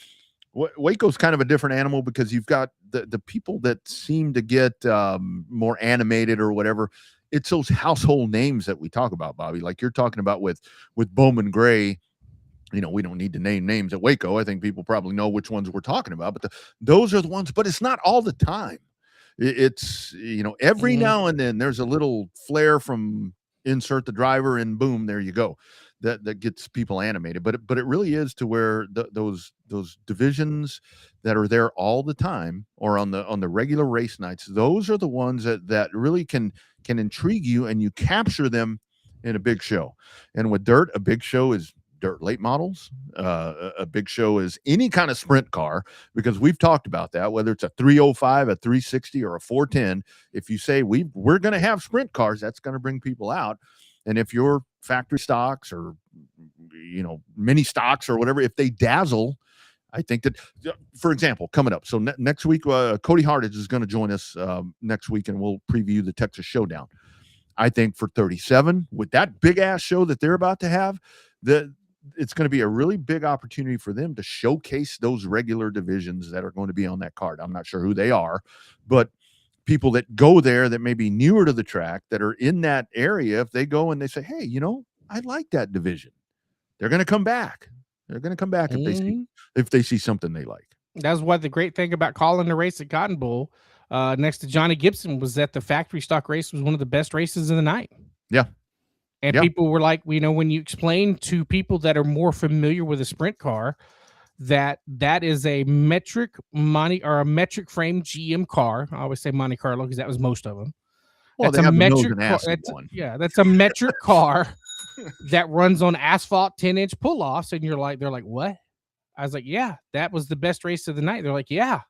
Waco's kind of a different animal because you've got the people that seem to get more animated or whatever. It's those household names that we talk about, Bobby, like you're talking about with Bowman Gray. We don't need to name names at Waco. I think people probably know which ones we're talking about, but those are the ones, but it's not all the time. It's, every now and then there's a little flare from insert the driver and boom, there you go. That gets people animated, but it really is to where those divisions that are there all the time or on the regular race nights, those are the ones that really can intrigue you, and you capture them in a big show. And with dirt, a big show is dirt late models. A big show is any kind of sprint car, because we've talked about that, whether it's a 305, a 360, or a 410. If you say we're going to have sprint cars, that's going to bring people out. And if you're factory stocks or mini stocks or whatever, if they dazzle, I think that, for example, coming up, so next week, Cody Hardage is going to join us next week, and we'll preview the Texas Showdown. I think for 37, with that big ass show that they're about to have, it's going to be a really big opportunity for them to showcase those regular divisions that are going to be on that card. I'm not sure who they are, but people that go there that may be newer to the track that are in that area, if they go and they say, hey, I like that division, they're going to come back. They're going to come back if they see something they like. That's what the great thing about calling the race at Cotton Bowl next to Johnny Gibson was that the factory stock race was one of the best races of the night. Yeah. And people were like, when you explain to people that are more familiar with a sprint car, that is a metric frame GM car. I always say Monte Carlo because that was most of them. Well, that's a metric car. That's a metric car that runs on asphalt 10-inch pull-offs. And they're like, what? I was like, yeah, that was the best race of the night. They're like, yeah.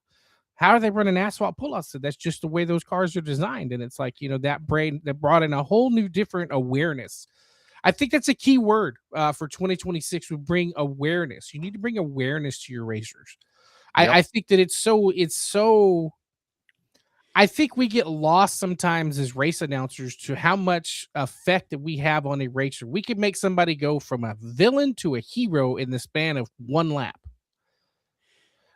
How are they running asphalt pull-offs? So that's just the way those cars are designed. And it's like, that brought in a whole new different awareness. I think that's a key word for 2026. We bring awareness. You need to bring awareness to your racers. Yep. I think that it's so, I think we get lost sometimes as race announcers to how much effect that we have on a racer. We could make somebody go from a villain to a hero in the span of one lap.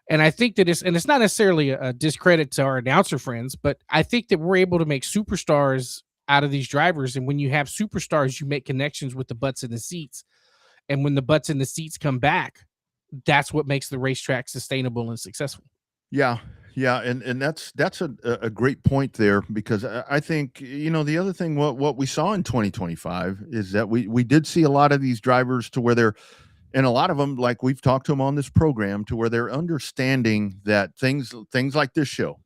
And I think that it's not necessarily a discredit to our announcer friends, but I think that we're able to make superstars out of these drivers. And when you have superstars, you make connections with the butts in the seats. And when the butts in the seats come back, that's what makes the racetrack sustainable and successful. Yeah. Yeah. And that's a great point there, because I think, the other thing, what we saw in 2025 is that we did see a lot of these drivers to where and a lot of them, like we've talked to them on this program, to where they're understanding that things like this show,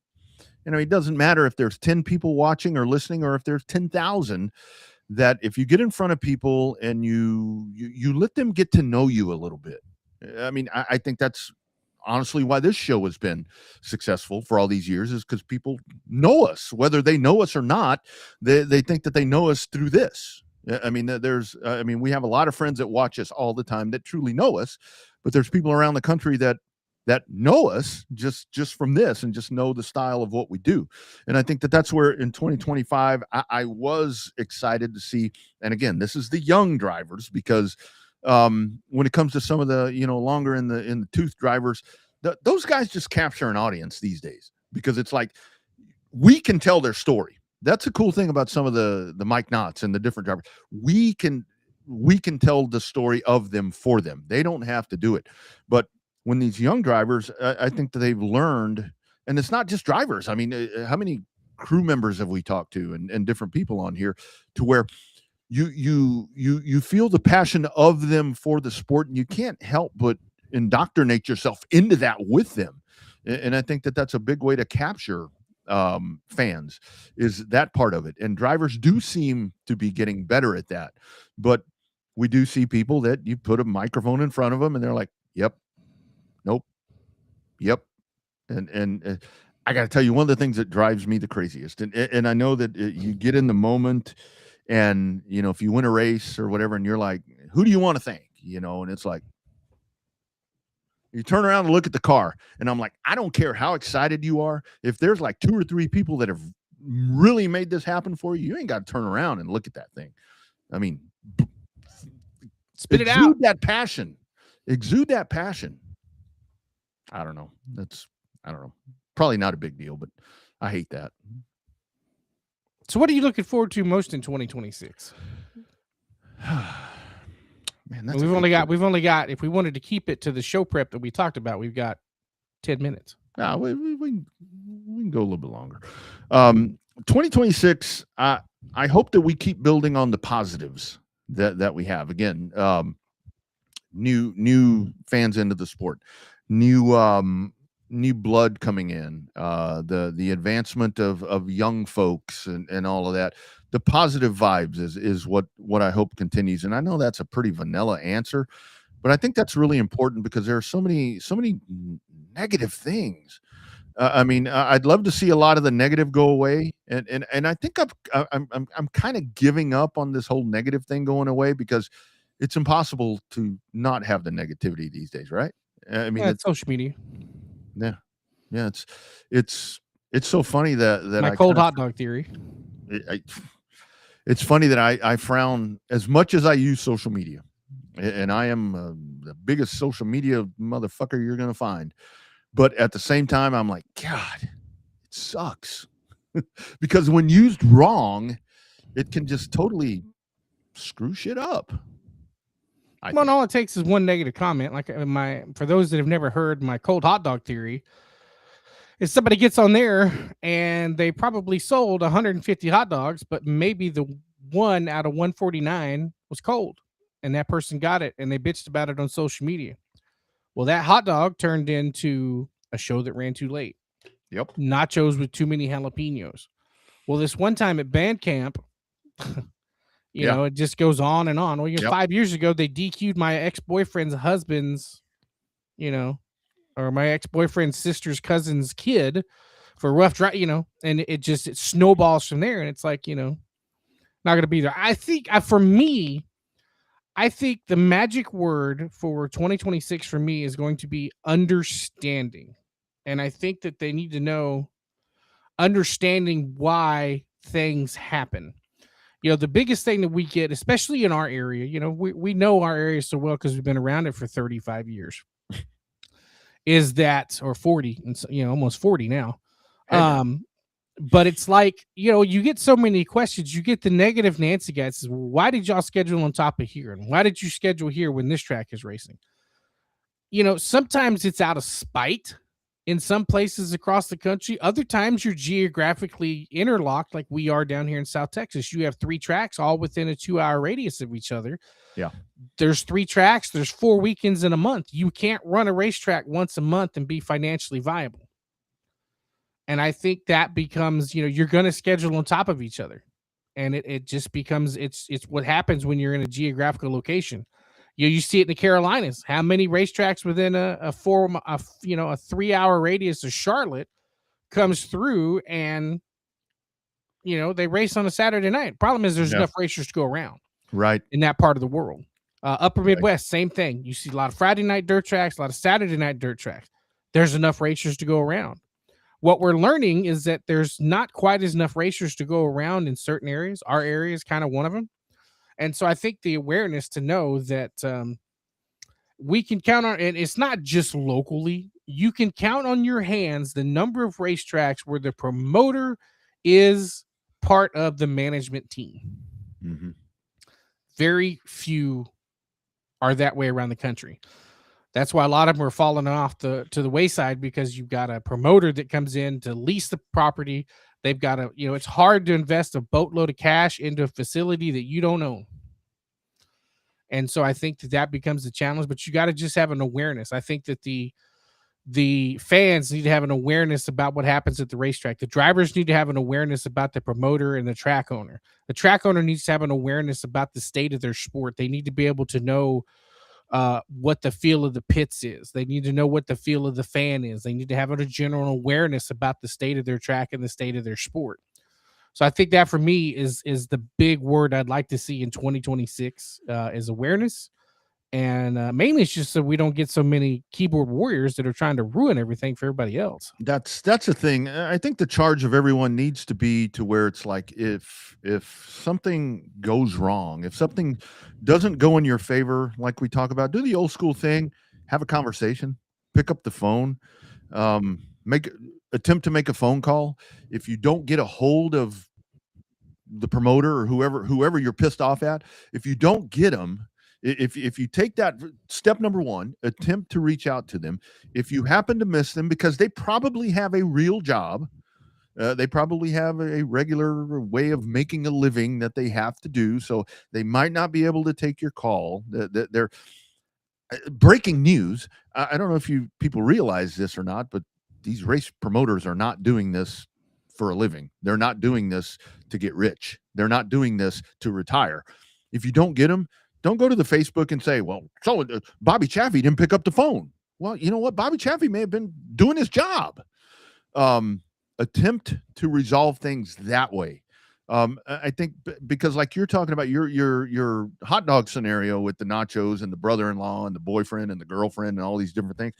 it doesn't matter if there's 10 people watching or listening, or if there's 10,000, that if you get in front of people and you let them get to know you a little bit. I mean, I think that's honestly why this show has been successful for all these years, is because people know us, whether they know us or not. They think that they know us through this. I mean, we have a lot of friends that watch us all the time that truly know us, but there's people around the country that know us just from this and just know the style of what we do. And I think that that's where in 2025, I was excited to see. And again, this is the young drivers, because when it comes to some of the, longer in the tooth drivers, those guys just capture an audience these days, because it's like, we can tell their story. That's a cool thing about some of the Mike Knotts and the different drivers. We can tell the story of them for them. They don't have to do it. But when these young drivers, I think that they've learned, and it's not just drivers. I mean, how many crew members have we talked to and different people on here, to where you feel the passion of them for the sport, and you can't help but indoctrinate yourself into that with them. And I think that that's a big way to capture fans, is that part of it. And drivers do seem to be getting better at that, but we do see people that you put a microphone in front of them and they're like, yep, nope, yep. And I got to tell you, one of the things that drives me the craziest, and I know that you get in the moment, and if you win a race or whatever, and you're like, who do you want to thank? And it's like, you turn around and look at the car, and I'm like, I don't care how excited you are. If there's like 2 or 3 people that have really made this happen for you, you ain't got to turn around and look at that thing. I mean, spit it out. Exude that passion. I don't know. Probably not a big deal, but I hate that. So what are you looking forward to most in 2026? Man, we've only got, if we wanted to keep it to the show prep that we talked about, we've got 10 minutes. No, we can go a little bit longer. 2026, I hope that we keep building on the positives that we have. Again, new fans into the sport, new blood coming in, the advancement of young folks and all of that. The positive vibes is what I hope continues. And I know that's a pretty vanilla answer, but I think that's really important, because there are so many negative things I mean, I'd love to see a lot of the negative go away, and I think I'm kind of giving up on this whole negative thing going away because it's impossible to not have the negativity these days, right? I mean, Yeah, it's social media. yeah, yeah, it's it's so funny that My I cold kind of hot dog theory. it's funny that I frown as much as I use social media, and I am the biggest social media motherfucker you're gonna find. But at the same time, I'm like, God, it sucks because when used wrong, it can just totally screw shit up. I Well, think. all it takes is one negative comment. Like for those that have never heard my cold hot dog theory, is somebody gets on there and they probably sold 150 hot dogs, but maybe the one out of 149 was cold, and that person got it and they bitched about it on social media. Well, that hot dog turned into a show that ran too late. Yep. Nachos with too many jalapenos. Well, this one time at band camp, Yeah. it just goes on and on. Well, Yep. 5 years ago, they DQ'd my ex-boyfriend's husband's, or my ex-boyfriend's sister's cousin's kid for rough drive, and it snowballs from there. And it's like, not going to be there. I think for me, I think the magic word for 2026 for me is going to be understanding. And I think that they need to know understanding why things happen. The biggest thing that we get, especially in our area, we know our area so well because we've been around it for 35 years, is that, or 40, and almost 40 now. But it's like, you get so many questions. You get the negative Nancy guy says, well, why did y'all schedule on top of here? And why did you schedule here when this track is racing? Sometimes it's out of spite in some places across the country. Other times you're geographically interlocked like we are down here in South Texas. You have 3 tracks all within a 2-hour radius of each other. Yeah. There's 3 tracks. There's 4 weekends in a month. You can't run a racetrack once a month and be financially viable. And I think that becomes, you're going to schedule on top of each other. And it just becomes, it's what happens when you're in a geographical location. You see it in the Carolinas. How many racetracks within a 3-hour radius of Charlotte comes through, and they race on a Saturday night. Problem is there's enough racers to go around. Right. In that part of the world. Upper Midwest, same thing. You see a lot of Friday night dirt tracks, a lot of Saturday night dirt tracks. There's enough racers to go around. What we're learning is that there's not quite as enough racers to go around in certain areas. Our area is kind of one of them. And so I think the awareness to know that we can count on, and it's not just locally, you can count on your hands the number of racetracks where the promoter is part of the management team. Mm-hmm. Very few are that way around the country. That's why a lot of them are falling off to the wayside, because you've got a promoter that comes in to lease the property. They've got it's hard to invest a boatload of cash into a facility that you don't own. And so I think that becomes the challenge, but you got to just have an awareness. I think that the fans need to have an awareness about what happens at the racetrack. The drivers need to have an awareness about the promoter and the track owner. The track owner needs to have an awareness about the state of their sport. They need to be able to know what the feel of the pits is. They need to know what the feel of the fan is. They need to have a general awareness about the state of their track and the state of their sport. So I think that for me is the big word I'd like to see in 2026 is awareness. And mainly it's just so we don't get so many keyboard warriors that are trying to ruin everything for everybody else. That's the thing. I think the charge of everyone needs to be to where it's like, if something goes wrong, if something doesn't go in your favor, like we talk about, do the old school thing, have a conversation, pick up the phone, attempt to make a phone call. If you don't get a hold of the promoter or whoever you're pissed off at, if you don't get them, if you take that step number 1, attempt to reach out to them. If you happen to miss them, because they probably have a real job, they probably have a regular way of making a living that they have to do, so they might not be able to take your call. They're breaking news. I don't know if people realize this or not, but these race promoters are not doing this for a living. They're not doing this to get rich. They're not doing this to retire. If you don't get them, don't go to the Facebook and say, well, so Bobby Chaffee didn't pick up the phone. Well, you know what? Bobby Chaffee may have been doing his job. attempt to resolve things that way. I think because like you're talking about your hot dog scenario with the nachos and the brother-in-law and the boyfriend and the girlfriend and all these different things.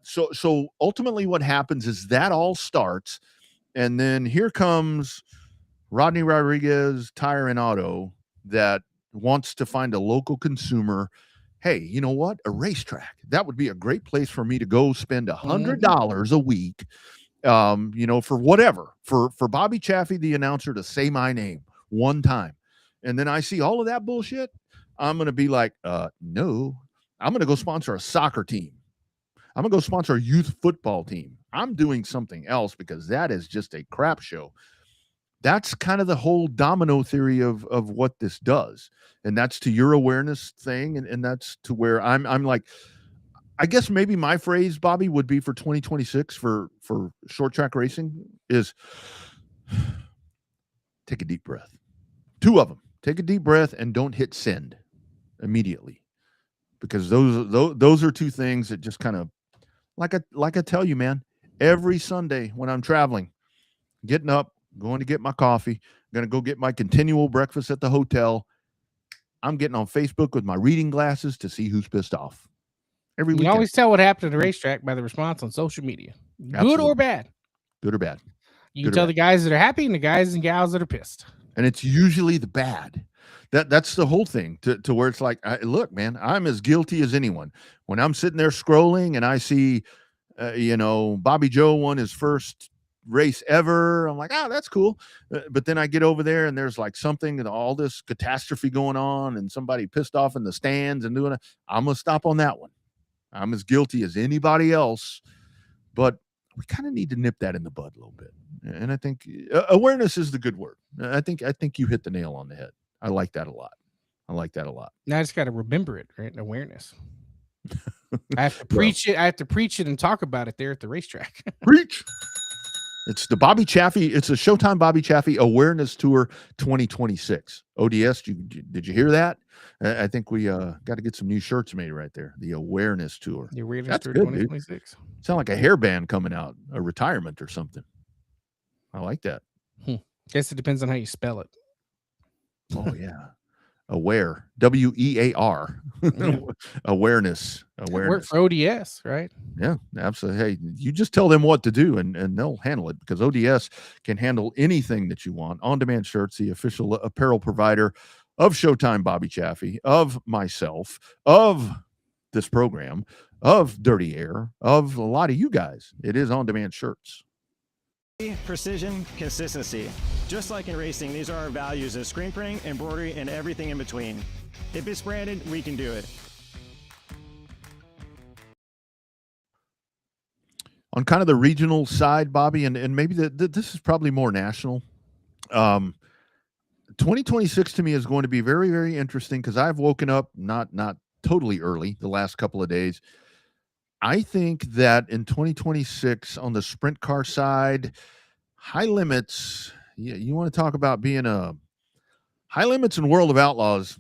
So ultimately what happens is that all starts, and then here comes Rodney Rodriguez Tire and Auto that wants to find a local consumer. Hey, you know what? A racetrack. That would be a great place for me to go spend $100 a week. For whatever, for Bobby Chaffee, the announcer, to say my name one time. And then I see all of that bullshit. I'm going to be like, no, I'm going to go sponsor a soccer team. I'm going to go sponsor a youth football team. I'm doing something else because that is just a crap show. That's kind of the whole domino theory of what this does. And that's to your awareness thing. And that's to where I'm like, I guess maybe my phrase, Bobby, would be for 2026 for short track racing is take a deep breath. 2 of them. Take a deep breath and don't hit send immediately, because those are 2 things that just kind of like I tell you, man, every Sunday when I'm traveling, getting up, going to get my coffee, going to go get my continual breakfast at the hotel. I'm getting on Facebook with my reading glasses to see who's pissed off. Every weekend. You always tell what happened at the racetrack by the response on social media. Absolutely. Good or bad. Good or bad. You can tell the guys that are happy and the guys and gals that are pissed. And it's usually the bad. That's the whole thing, to where it's like, look, man, I'm as guilty as anyone. When I'm sitting there scrolling and I see, Bobby Joe won his first race ever, I'm like, that's cool. But then I get over there and there's like something and all this catastrophe going on and somebody pissed off in the stands and doing it. I'm going to stop on that one. I'm as guilty as anybody else, but we kind of need to nip that in the bud a little bit. And I think awareness is the good word. I think you hit the nail on the head. I like that a lot. Now I just got to remember it, right? Awareness. I have to preach it. I have to preach it and talk about it there at the racetrack. Preach. It's the Bobby Chaffee. It's a Showtime Bobby Chaffee Awareness Tour 2026. ODS, did you hear that? I think we got to get some new shirts made right there. The Awareness Tour. The Awareness That's Tour good, 2026. Dude. Sound like a hairband coming out, a retirement or something. I like that. Guess it depends on how you spell it. Oh, yeah. Aware. WEAR. Yeah. Awareness. Work for ODS, right? Yeah, absolutely. Hey, you just tell them what to do and they'll handle it, because ODS can handle anything that you want. On-demand shirts, the official apparel provider of Showtime Bobby Chaffee, of myself, of this program, of Dirty Air, of a lot of you guys. It is on-demand shirts. Precision, consistency. Just like in racing, these are our values in screen printing, embroidery, and everything in between. If it's branded, we can do it. On kind of the regional side, Bobby, and maybe this is probably more national. 2026 to me is going to be very, very interesting, because I've woken up not totally early the last couple of days. I think that in 2026 on the sprint car side, high limits, you want to talk about being a high limits in World of Outlaws,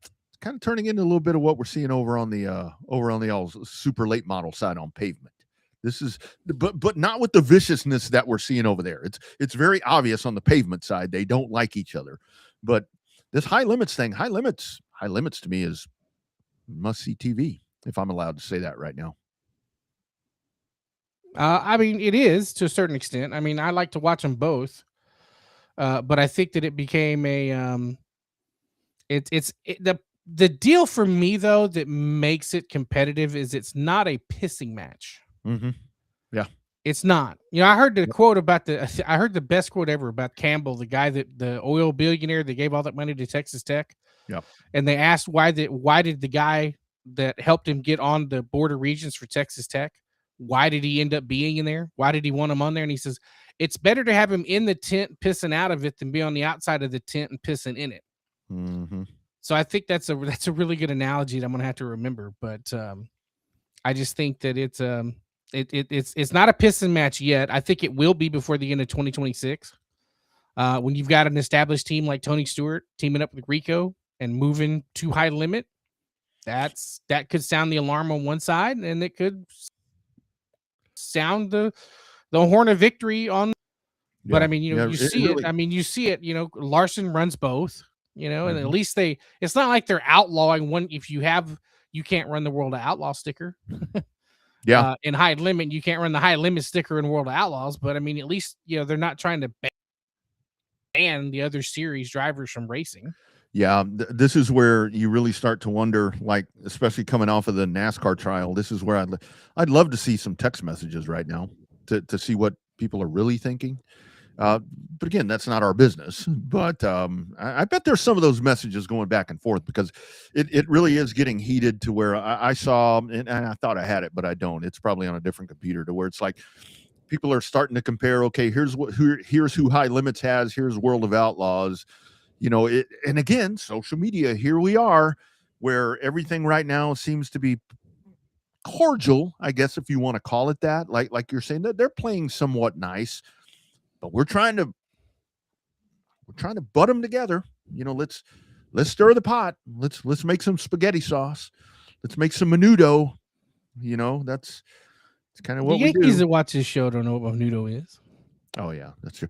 it's kind of turning into a little bit of what we're seeing over on the all super late model side on pavement. This is, but not with the viciousness that we're seeing over there. It's very obvious on the pavement side. They don't like each other, but this high limits thing, high limits to me is must see TV, if I'm allowed to say that right now. I mean, it is to a certain extent. I mean, I like to watch them both, but I think that it became a the deal for me, though, that makes it competitive is it's not a pissing match. Mm-hmm. Yeah, it's not. I heard the quote about I heard the best quote ever about Campbell, the guy the oil billionaire that gave all that money to Texas Tech. Yeah, and they asked why did the guy that helped him get on the board of regents for Texas Tech, why did he end up being in there? Why did he want him on there? And he says, it's better to have him in the tent pissing out of it than be on the outside of the tent and pissing in it. Mm-hmm. So I think that's a really good analogy that I'm going to have to remember. But I just think that it's not a pissing match yet. I think it will be before the end of 2026. When you've got an established team like Tony Stewart teaming up with Rico and moving to high limit, that could sound the alarm on one side, and it could sound the the horn of victory on. But Yeah. I mean, Yeah, you it see really it. I mean, you see it. Larson runs both. And at Mhm. least it's not like they're outlawing one. If you can't run the World of Outlaw sticker. Yeah. In high limit, you can't run the high limit sticker in World of Outlaws. But I mean, at least they're not trying to ban the other series drivers from racing. Yeah, this is where you really start to wonder, like, especially coming off of the NASCAR trial. This is where I'd love to see some text messages right now to see what people are really thinking. But again, that's not our business. But I bet there's some of those messages going back and forth because it really is getting heated to where I saw, and I thought I had it, but I don't. It's probably on a different computer to where it's like people are starting to compare. Okay, here's who High Limits has. Here's World of Outlaws. And again, social media. Here we are, where everything right now seems to be cordial, I guess, if you want to call it that. Like you're saying, that they're playing somewhat nice, but we're trying to butt them together. Let's stir the pot. Let's make some spaghetti sauce. Let's make some menudo. That's kind of The what we Yankees do. that watch this show don't know what menudo is. Oh yeah, that's true.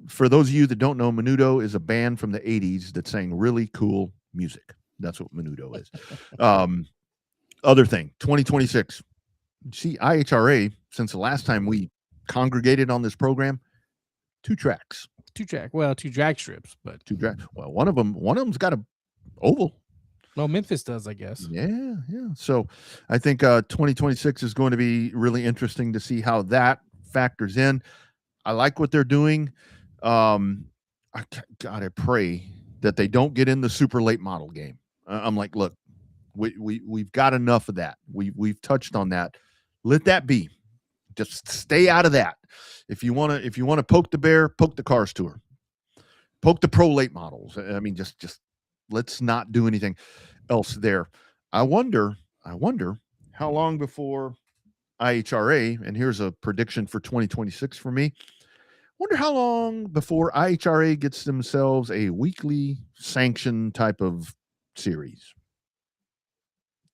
For those of you that don't know, menudo is a band from the '80s that sang really cool music. That's what menudo is. Other thing, 2026. See, IHRA, since the last time we congregated on this program, 2 tracks. 2 drag strips, but 2 tracks. Well, one of them's got a oval. well, Memphis does, I guess. Yeah. So I think 2026 is going to be really interesting to see how that factors in. I like what they're doing. I pray that they don't get in the super late model game. I'm like, look, we've got enough of that. We've touched on that. Let that be. Just stay out of that. If you want to poke the bear, poke the Cars Tour, poke the pro late models. I mean, just let's not do anything else there. I wonder how long before IHRA, and here's a prediction for 2026 for me. Wonder how long before IHRA gets themselves a weekly sanction type of series.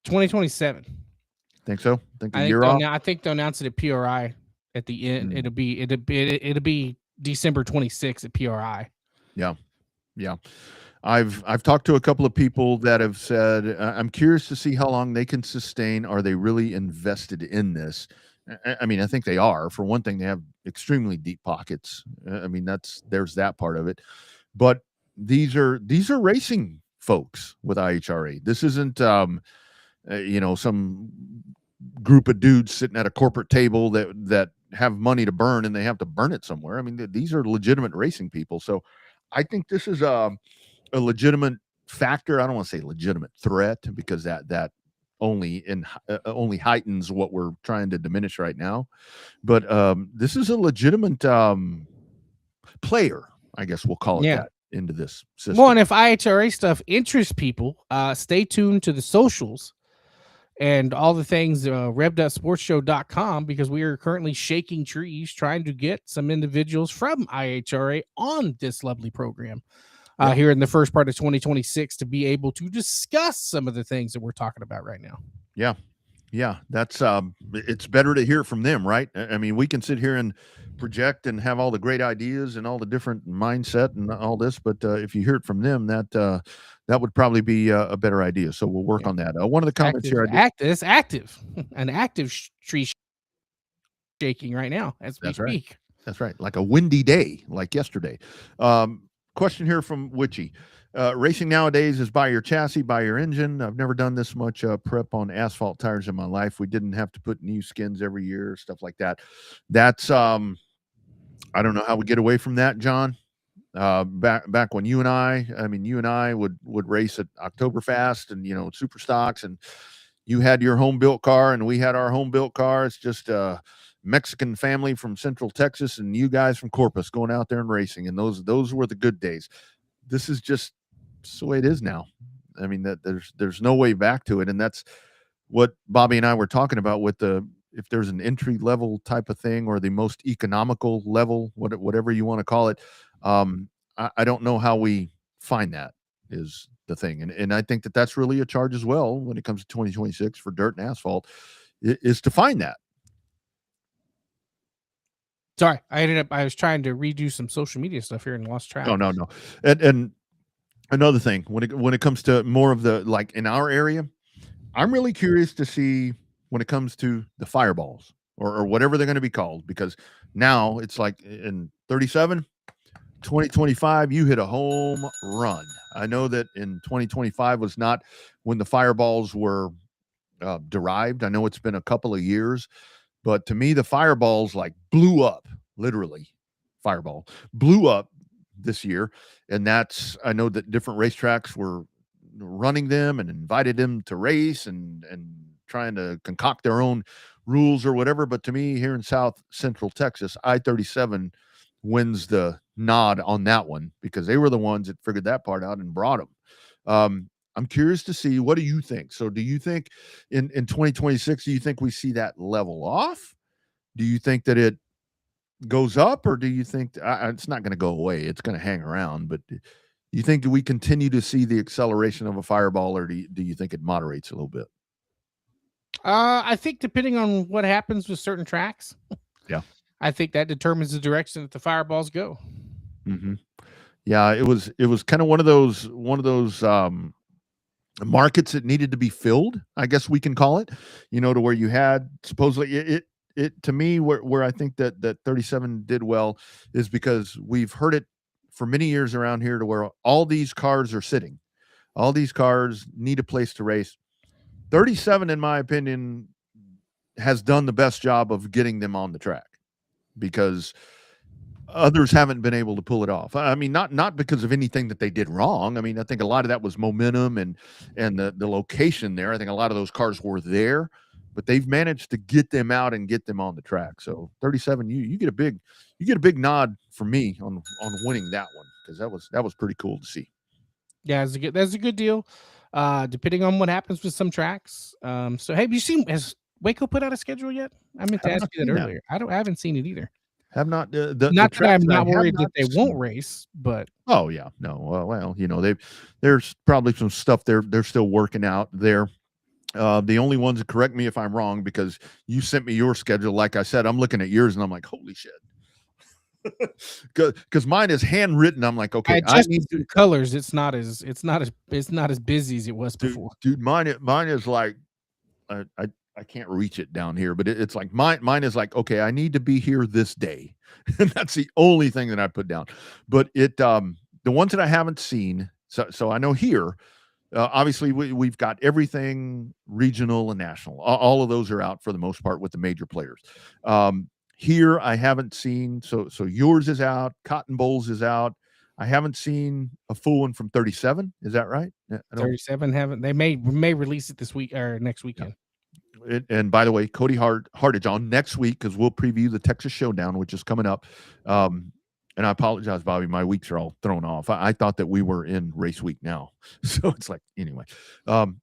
2027. Think so? Think a year off? I think they'll announce it at PRI at the end. It'll be December 26th at PRI. Yeah. I've talked to a couple of people that have said, I'm curious to see how long they can sustain. Are they really invested in this? I mean, I think they are. For one thing, they have extremely deep pockets. I mean, there's that part of it. But these are racing folks with IHRA. This isn't some group of dudes sitting at a corporate table that have money to burn and they have to burn it somewhere. I mean, these are legitimate racing people. So I think this is a legitimate factor. I don't want to say legitimate threat because that only heightens what we're trying to diminish right now. But this is a legitimate player, I guess we'll call it that, into this system. Well, and if IHRA stuff interests people, stay tuned to the socials and all the things, Revved.sportshow.com, because we are currently shaking trees trying to get some individuals from IHRA on this lovely program here in the first part of 2026 to be able to discuss some of the things that we're talking about right now. Yeah, that's it's better to hear from them, right? I mean, we can sit here and project and have all the great ideas and all the different mindset and all this, but if you hear it from them, that would probably be a better idea. So we'll work on that. One of the comments here, it's active, an active tree shaking right now as we speak. That's right, like a windy day, like yesterday. Question here from Witchy. Racing nowadays is buy your chassis, buy your engine. I've never done this much prep on asphalt tires in my life. We didn't have to put new skins every year, stuff like that. That's I don't know how we get away from that, John. Back when you and I would race at Oktoberfest and super stocks, and you had your home built car and we had our home built car. It's just Mexican family from Central Texas and you guys from Corpus going out there and racing, and those were the good days. This is just the way it is now. I mean, that there's no way back to it, and that's what Bobby and I were talking about with if there's an entry level type of thing or the most economical level, whatever you want to call it. I don't know how we find that is the thing, and I think that's really a charge as well when it comes to 2026 for dirt and asphalt is to find that. Sorry, I was trying to redo some social media stuff here and lost track. No, no, no. And another thing, when it comes to more of the, like, in our area, I'm really curious to see when it comes to the fireballs or whatever they're going to be called, because now it's like in 37, 2025, you hit a home run. I know that in 2025 was not when the fireballs were derived. I know it's been a couple of years, but to me, the fireballs like blew up, literally. Fireball blew up this year. And I know that different racetracks were running them and invited them to race and trying to concoct their own rules or whatever. But to me, here in South Central Texas, I-37 wins the nod on that one because they were the ones that figured that part out and brought them. I'm curious to see, what do you think? So do you think in 2026, do you think we see that level off? Do you think that it goes up, or do you think it's not going to go away? It's going to hang around, but do you think we continue to see the acceleration of a fireball, or do you think it moderates a little bit? I think depending on what happens with certain tracks, Yeah. I think that determines the direction that the fireballs go. Mm-hmm. Yeah, it was kind of one of those markets that needed to be filled, I guess we can call it, to where you had supposedly it to me, where I think that 37 did well is because we've heard it for many years around here, to where all these cars are sitting. All these cars need a place to race. 37, in my opinion, has done the best job of getting them on the track, because others haven't been able to pull it off. I mean, not because of anything that they did wrong. I mean, I think a lot of that was momentum and the location there. I think a lot of those cars were there, but they've managed to get them out and get them on the track. So 37, you get a big nod from me on winning that one, because that was pretty cool to see. Yeah, that's a good deal. Depending on what happens with some tracks. So have you seen, has Waco put out a schedule yet? I meant to ask you that earlier. I haven't seen it either. Have not not that I'm not worried that they won't race, but oh yeah, no. Well, there's probably some stuff they're still working out there. The only ones, to correct me if I'm wrong, because you sent me your schedule. Like I said, I'm looking at yours and I'm like, holy shit. Because mine is handwritten. I'm like, okay, I need some colors. It's not as busy as it was before. Dude, mine is like, I can't reach it down here, but it's like mine is like, okay, I need to be here this day. And that's the only thing that I put down. But the ones that I haven't seen, so I know here, obviously we've got everything regional and national. All of those are out for the most part with the major players. Here I haven't seen, so yours is out, Cotton Bowls is out. I haven't seen a full one from 37. Is that right? 37 haven't. They may release it this week or next weekend. Yeah. And by the way, Cody Hartage on next week, because we'll preview the Texas Showdown, which is coming up. And I apologize, Bobby, my weeks are all thrown off. I thought that we were in race week now. So it's like, anyway,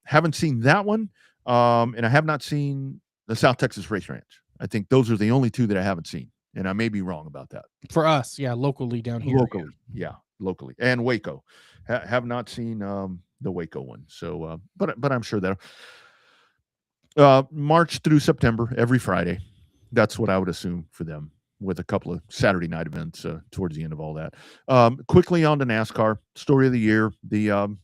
haven't seen that one. And I have not seen the South Texas Race Ranch. I think those are the only two that I haven't seen. And I may be wrong about that. For us, yeah, locally down here. Locally. And Waco. Have not seen the Waco one. So, but I'm sure that March through September, every Friday. That's what I would assume for them, with a couple of Saturday night events towards the end of all that. Quickly on to NASCAR. Story of the year, the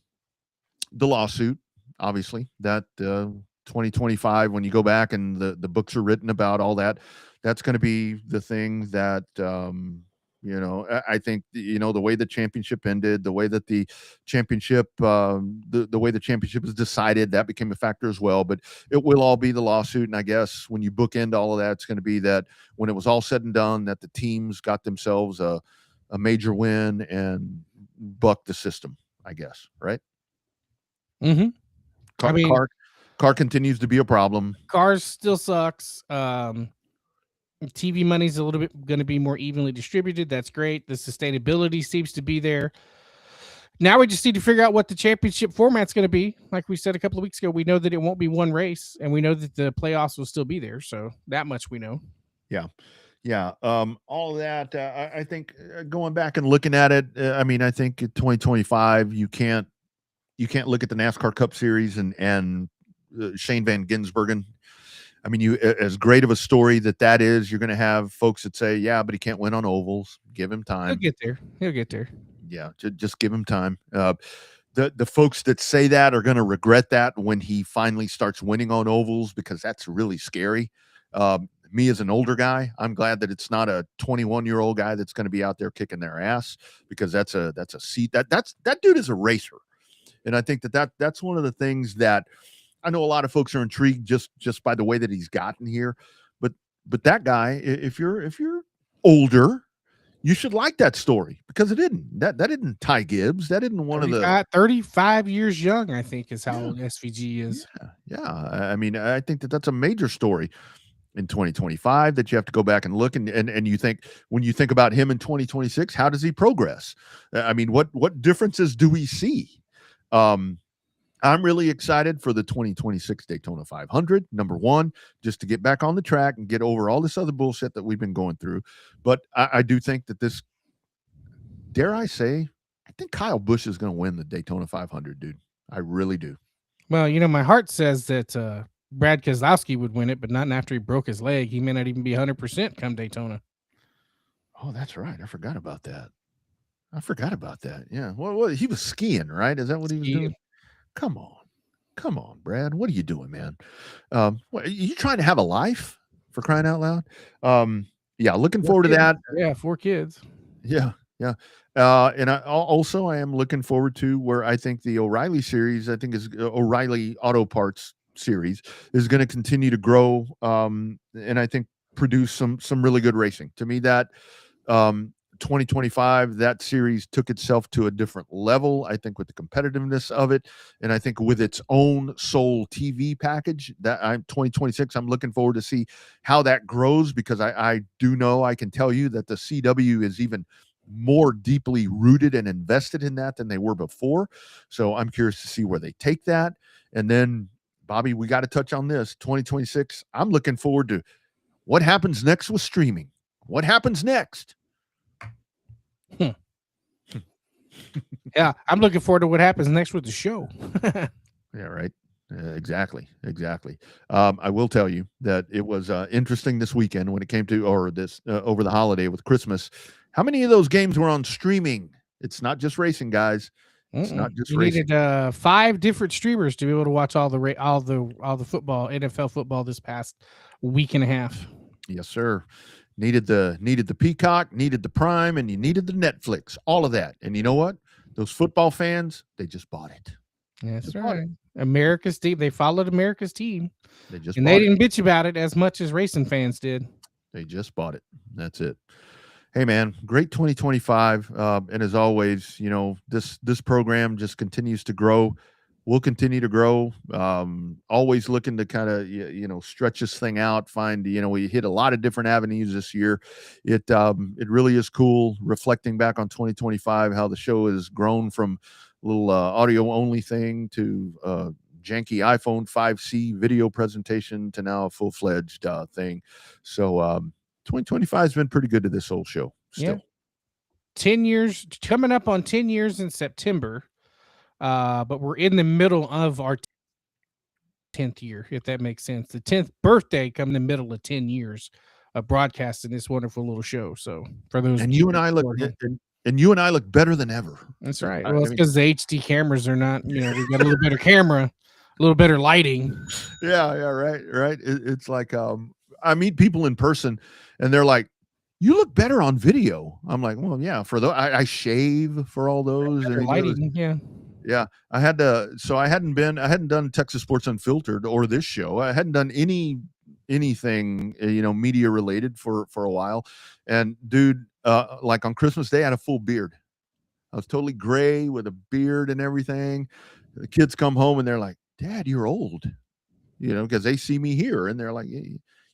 lawsuit, obviously, that 2025, when you go back and the books are written about all that, that's going to be the thing that, I think, the way the championship ended, the way that the championship, the way the championship is decided, that became a factor as well. But it will all be the lawsuit. And I guess when you bookend all of that, it's going to be that when it was all said and done, that the teams got themselves a major win and bucked the system, I guess. Right. Mm-hmm. Car continues to be a problem. Cars still sucks. TV money's a little bit going to be more evenly distributed. That's great. The sustainability seems to be there. Now we just need to figure out what the championship format's going to be. Like we said a couple of weeks ago, we know that it won't be one race, and we know that the playoffs will still be there. So that much we know. Yeah. All of that, I think, going back and looking at it, I mean, I think in 2025, you can't look at the NASCAR Cup Series and Shane Van Gisbergen I mean, as great of a story that is, you're going to have folks that say, yeah, but he can't win on ovals. Give him time. He'll get there. He'll get there. Yeah, just give him time. The folks that say that are going to regret that when he finally starts winning on ovals, because that's really scary. Me as an older guy, I'm glad that it's not a 21-year-old guy that's going to be out there kicking their ass, because that's a seat that dude is a racer. And I think that's one of the things that I know a lot of folks are intrigued just by the way that he's gotten here. But that guy, if you're older, you should like that story, because it didn't. That didn't Ty Gibbs. That didn't one of the 35 years young, I think, is how old SVG is. Yeah. I mean, I think that's a major story in 2025 that you have to go back and look, and you think, when you think about him in 2026, how does he progress? I mean, what differences do we see? I'm really excited for the 2026 Daytona 500. Number one, just to get back on the track and get over all this other bullshit that we've been going through. But I do think that this, dare I say, I think Kyle Busch is going to win the Daytona 500, dude. I really do. Well, my heart says that Brad Keselowski would win it, but not after he broke his leg. He may not even be 100% come Daytona. Oh, that's right. I forgot about that. Yeah. Well, he was skiing, right? Is that what he was doing? Come on, Brad. What are you doing, man? What, are you trying to have a life, for crying out loud? Yeah, looking forward to that. Yeah, 4 kids. Yeah. And I am looking forward to where I think the O'Reilly series, I think is O'Reilly Auto Parts series, is going to continue to grow, and I think produce some really good racing. To me, that 2025, that series took itself to a different level, I think, with the competitiveness of it, and I think with its own sole TV package. That 2026, I'm looking forward to see how that grows, because I do know, I can tell you that the CW is even more deeply rooted and invested in that than they were before. So I'm curious to see where they take that. And then, Bobby, we got to touch on this 2026. I'm looking forward to what happens next with streaming. What happens next? Yeah, I'm looking forward to what happens next with the show. Yeah, right. Exactly. I will tell you that it was interesting this weekend when it came to, or this over the holiday with Christmas. How many of those games were on streaming? It's not just racing, guys. It's not just racing. Needed 5 different streamers to be able to watch all the football, NFL football, this past week and a half. Yes, sir. Needed the Peacock, needed the Prime, and you needed the Netflix. All of that. And you know what? Those football fans, they just bought it. That's right. America's team. They followed America's team. They didn't bitch about it as much as racing fans did. They just bought it. That's it. Hey, man, great 2025. And as always, this program just continues to grow. We'll continue to grow. Always looking to kind of, stretch this thing out, find, we hit a lot of different avenues this year. It really is cool reflecting back on 2025, how the show has grown from a little audio only thing to janky iPhone 5C video presentation to now a full-fledged thing. So 2025 has been pretty good to this whole show. Still. Yeah. 10 years, coming up on 10 years in September. But we're in the middle of our 10th year, if that makes sense. The 10th birthday come in the middle of 10 years of broadcasting this wonderful little show. So for those, and you and I look better than ever. That's right. Well, it's because the HD cameras are not, we've got a little better camera, a little better lighting. Yeah, right. It's like I meet people in person and they're like, "You look better on video." I'm like, "Well, yeah, for those I shave for all those and lighting, Yeah, I hadn't done Texas Sports Unfiltered or this show. I hadn't done anything, media related for a while. And dude, like on Christmas Day, I had a full beard. I was totally gray with a beard and everything. The kids come home and they're like, "Dad, you're old," because they see me here and they're like,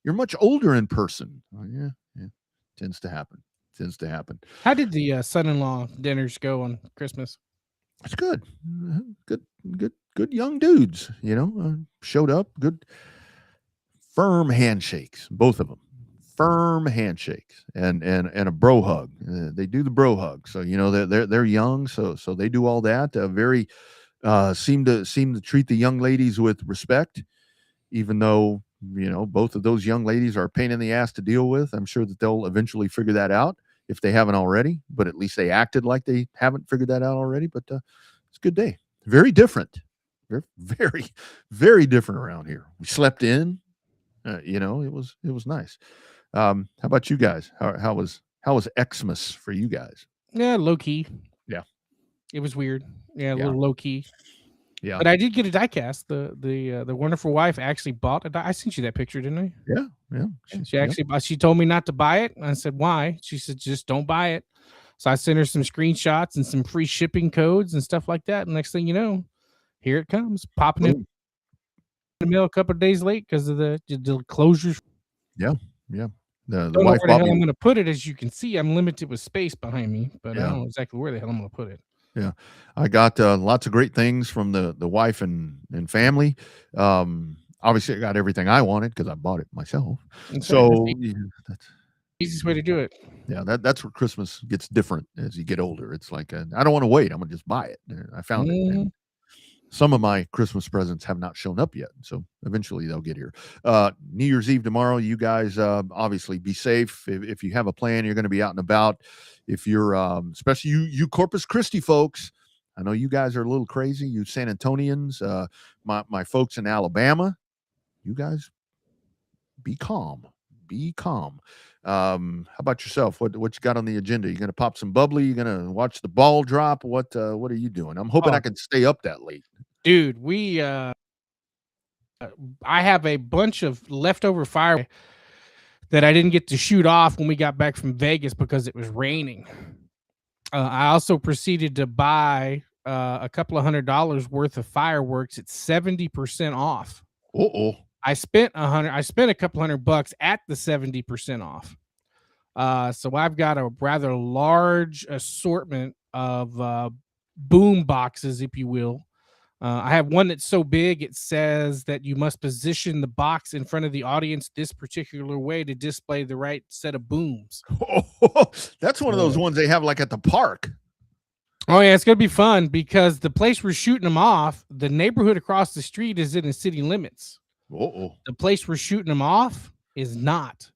"You're much older in person." Oh, yeah. Tends to happen. How did the son-in-law dinners go on Christmas? It's good young dudes, showed up, good firm handshakes, both of them, firm handshakes and a bro hug. They do the bro hug. So, they're young. So they do all that. Very, seem to treat the young ladies with respect, even though both of those young ladies are a pain in the ass to deal with. I'm sure that they'll eventually figure that out if they haven't already, but at least they acted like they haven't figured that out already. But it's a good day. Very different. Very, very, very different around here. We slept in. It was nice. How about you guys? How was Xmas for you guys? Yeah, low key. Yeah. It was weird. Yeah, a little low key. Yeah. But I did get a die cast. The wonderful wife actually bought a die. I sent you that picture, didn't I? Yeah. She actually she told me not to buy it. I said, why? She said, just don't buy it. So I sent her some screenshots and some free shipping codes and stuff like that. And next thing you know, here it comes, popping in the mail a couple of days late because of the closures. Yeah. The Don't know wife where the hell I'm going to put it. As you can see, I'm limited with space behind me, but I don't know exactly where the hell I'm going to put it. Yeah, I got lots of great things from the wife and family. Obviously, I got everything I wanted because I bought it myself. So that's the easiest way to do it. Yeah, that's where Christmas gets different as you get older. It's like I don't want to wait. I'm gonna just buy it. I found it. And some of my Christmas presents have not shown up yet, so eventually they'll get here. New Year's Eve tomorrow. You guys obviously be safe. If you have a plan, you're going to be out and about. If you're, especially you Corpus Christi folks, I know you guys are a little crazy. You San Antonians, my folks in Alabama, you guys be calm. Be calm. How about yourself? What you got on the agenda? You going to pop some bubbly? You going to watch the ball drop? What are you doing? I'm hoping I can stay up that late. Dude, I have a bunch of leftover fire that I didn't get to shoot off when we got back from Vegas because it was raining. I also proceeded to buy a couple of $100 worth of fireworks at 70% off. I spent a couple $100 at the 70% off. So I've got a rather large assortment of boom boxes, if you will. I have one that's so big it says that you must position the box in front of the audience this particular way to display the right set of booms. That's one of those ones they have like at the park. Oh yeah, it's gonna be fun because the place we're shooting them off, the neighborhood across the street is in the city limits. The place we're shooting them off is not.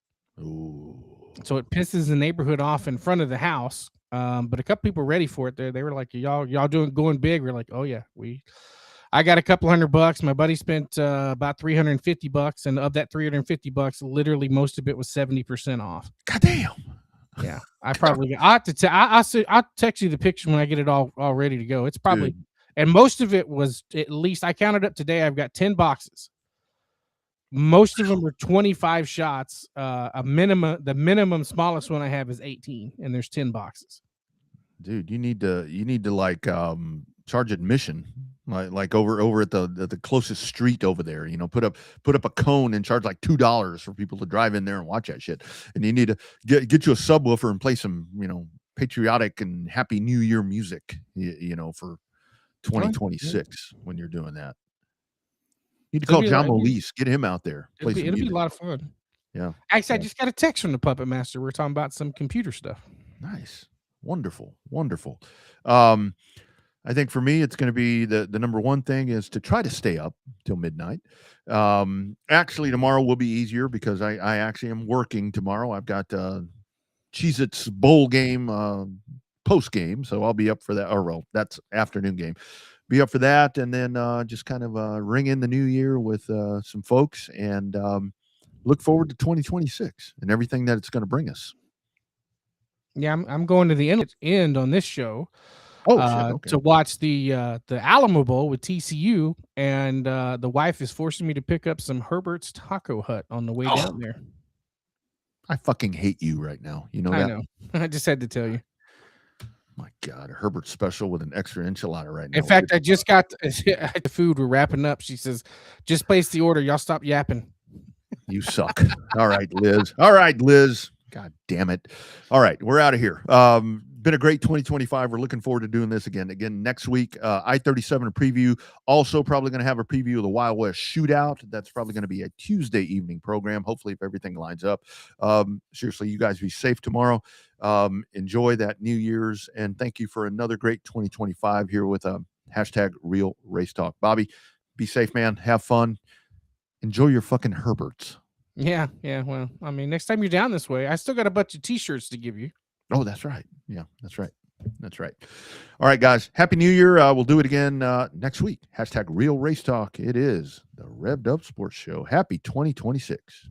So it pisses the neighborhood off in front of the house. But a couple people were ready for it. They were like, y'all going big. We're like, oh yeah, I got a couple $100. My buddy spent about $350, and of that $350, literally most of it was 70% off. God damn. Yeah, I'll text you the picture when I get it all ready to go. It's probably, and most of it was, at least I counted up today. I've got 10 boxes. Most of them are 25 shots. The minimum smallest one I have is 18, and there's 10 boxes. Dude, you need to like charge admission, like over at the closest street over there. Put up a cone and charge like $2 for people to drive in there and watch that shit. And you need to get you a subwoofer and play some patriotic and Happy New Year music. For 2026 when you're doing that. You need to call John Molise, get him out there. It'll be a lot of fun. Yeah. Actually, I just got a text from the Puppet Master. We're talking about some computer stuff. Nice. Wonderful. I think for me, it's going to be the number one thing is to try to stay up till midnight. Actually, tomorrow will be easier because I actually am working tomorrow. I've got Cheez-Its bowl game post game, so I'll be up for that. Or well, that's afternoon game. Be up for that, and then just kind of ring in the new year with some folks, and look forward to 2026 and everything that it's going to bring us. Yeah, I'm going to the end on this show. Okay. To watch the Alamo Bowl with TCU, and the wife is forcing me to pick up some Herbert's Taco Hut on the way down there. I fucking hate you right now. You know that? I know. I just had to tell you. My God, a Herbert special with an extra enchilada right now. In fact, I just got the food. We're wrapping up. She says, just place the order. Y'all stop yapping. You suck. All right, Liz. God damn it. All right, we're out of here. Been a great 2025. We're looking forward to doing this again next week. I-37 preview. Also probably going to have a preview of the Wild West Shootout. That's probably going to be a Tuesday evening program. Hopefully, if everything lines up. Seriously, you guys be safe tomorrow. Enjoy that New Year's, and thank you for another great 2025 here with #Real Race Talk. Bobby, be safe, man. Have fun. Enjoy your fucking Herberts. Yeah. Well, I mean, next time you're down this way, I still got a bunch of T-shirts to give you. Oh, that's right. Yeah, that's right. That's right. All right, guys. Happy New Year. We'll do it again next week. #Real Race Talk. It is the Revved Up Sports Show. Happy 2026.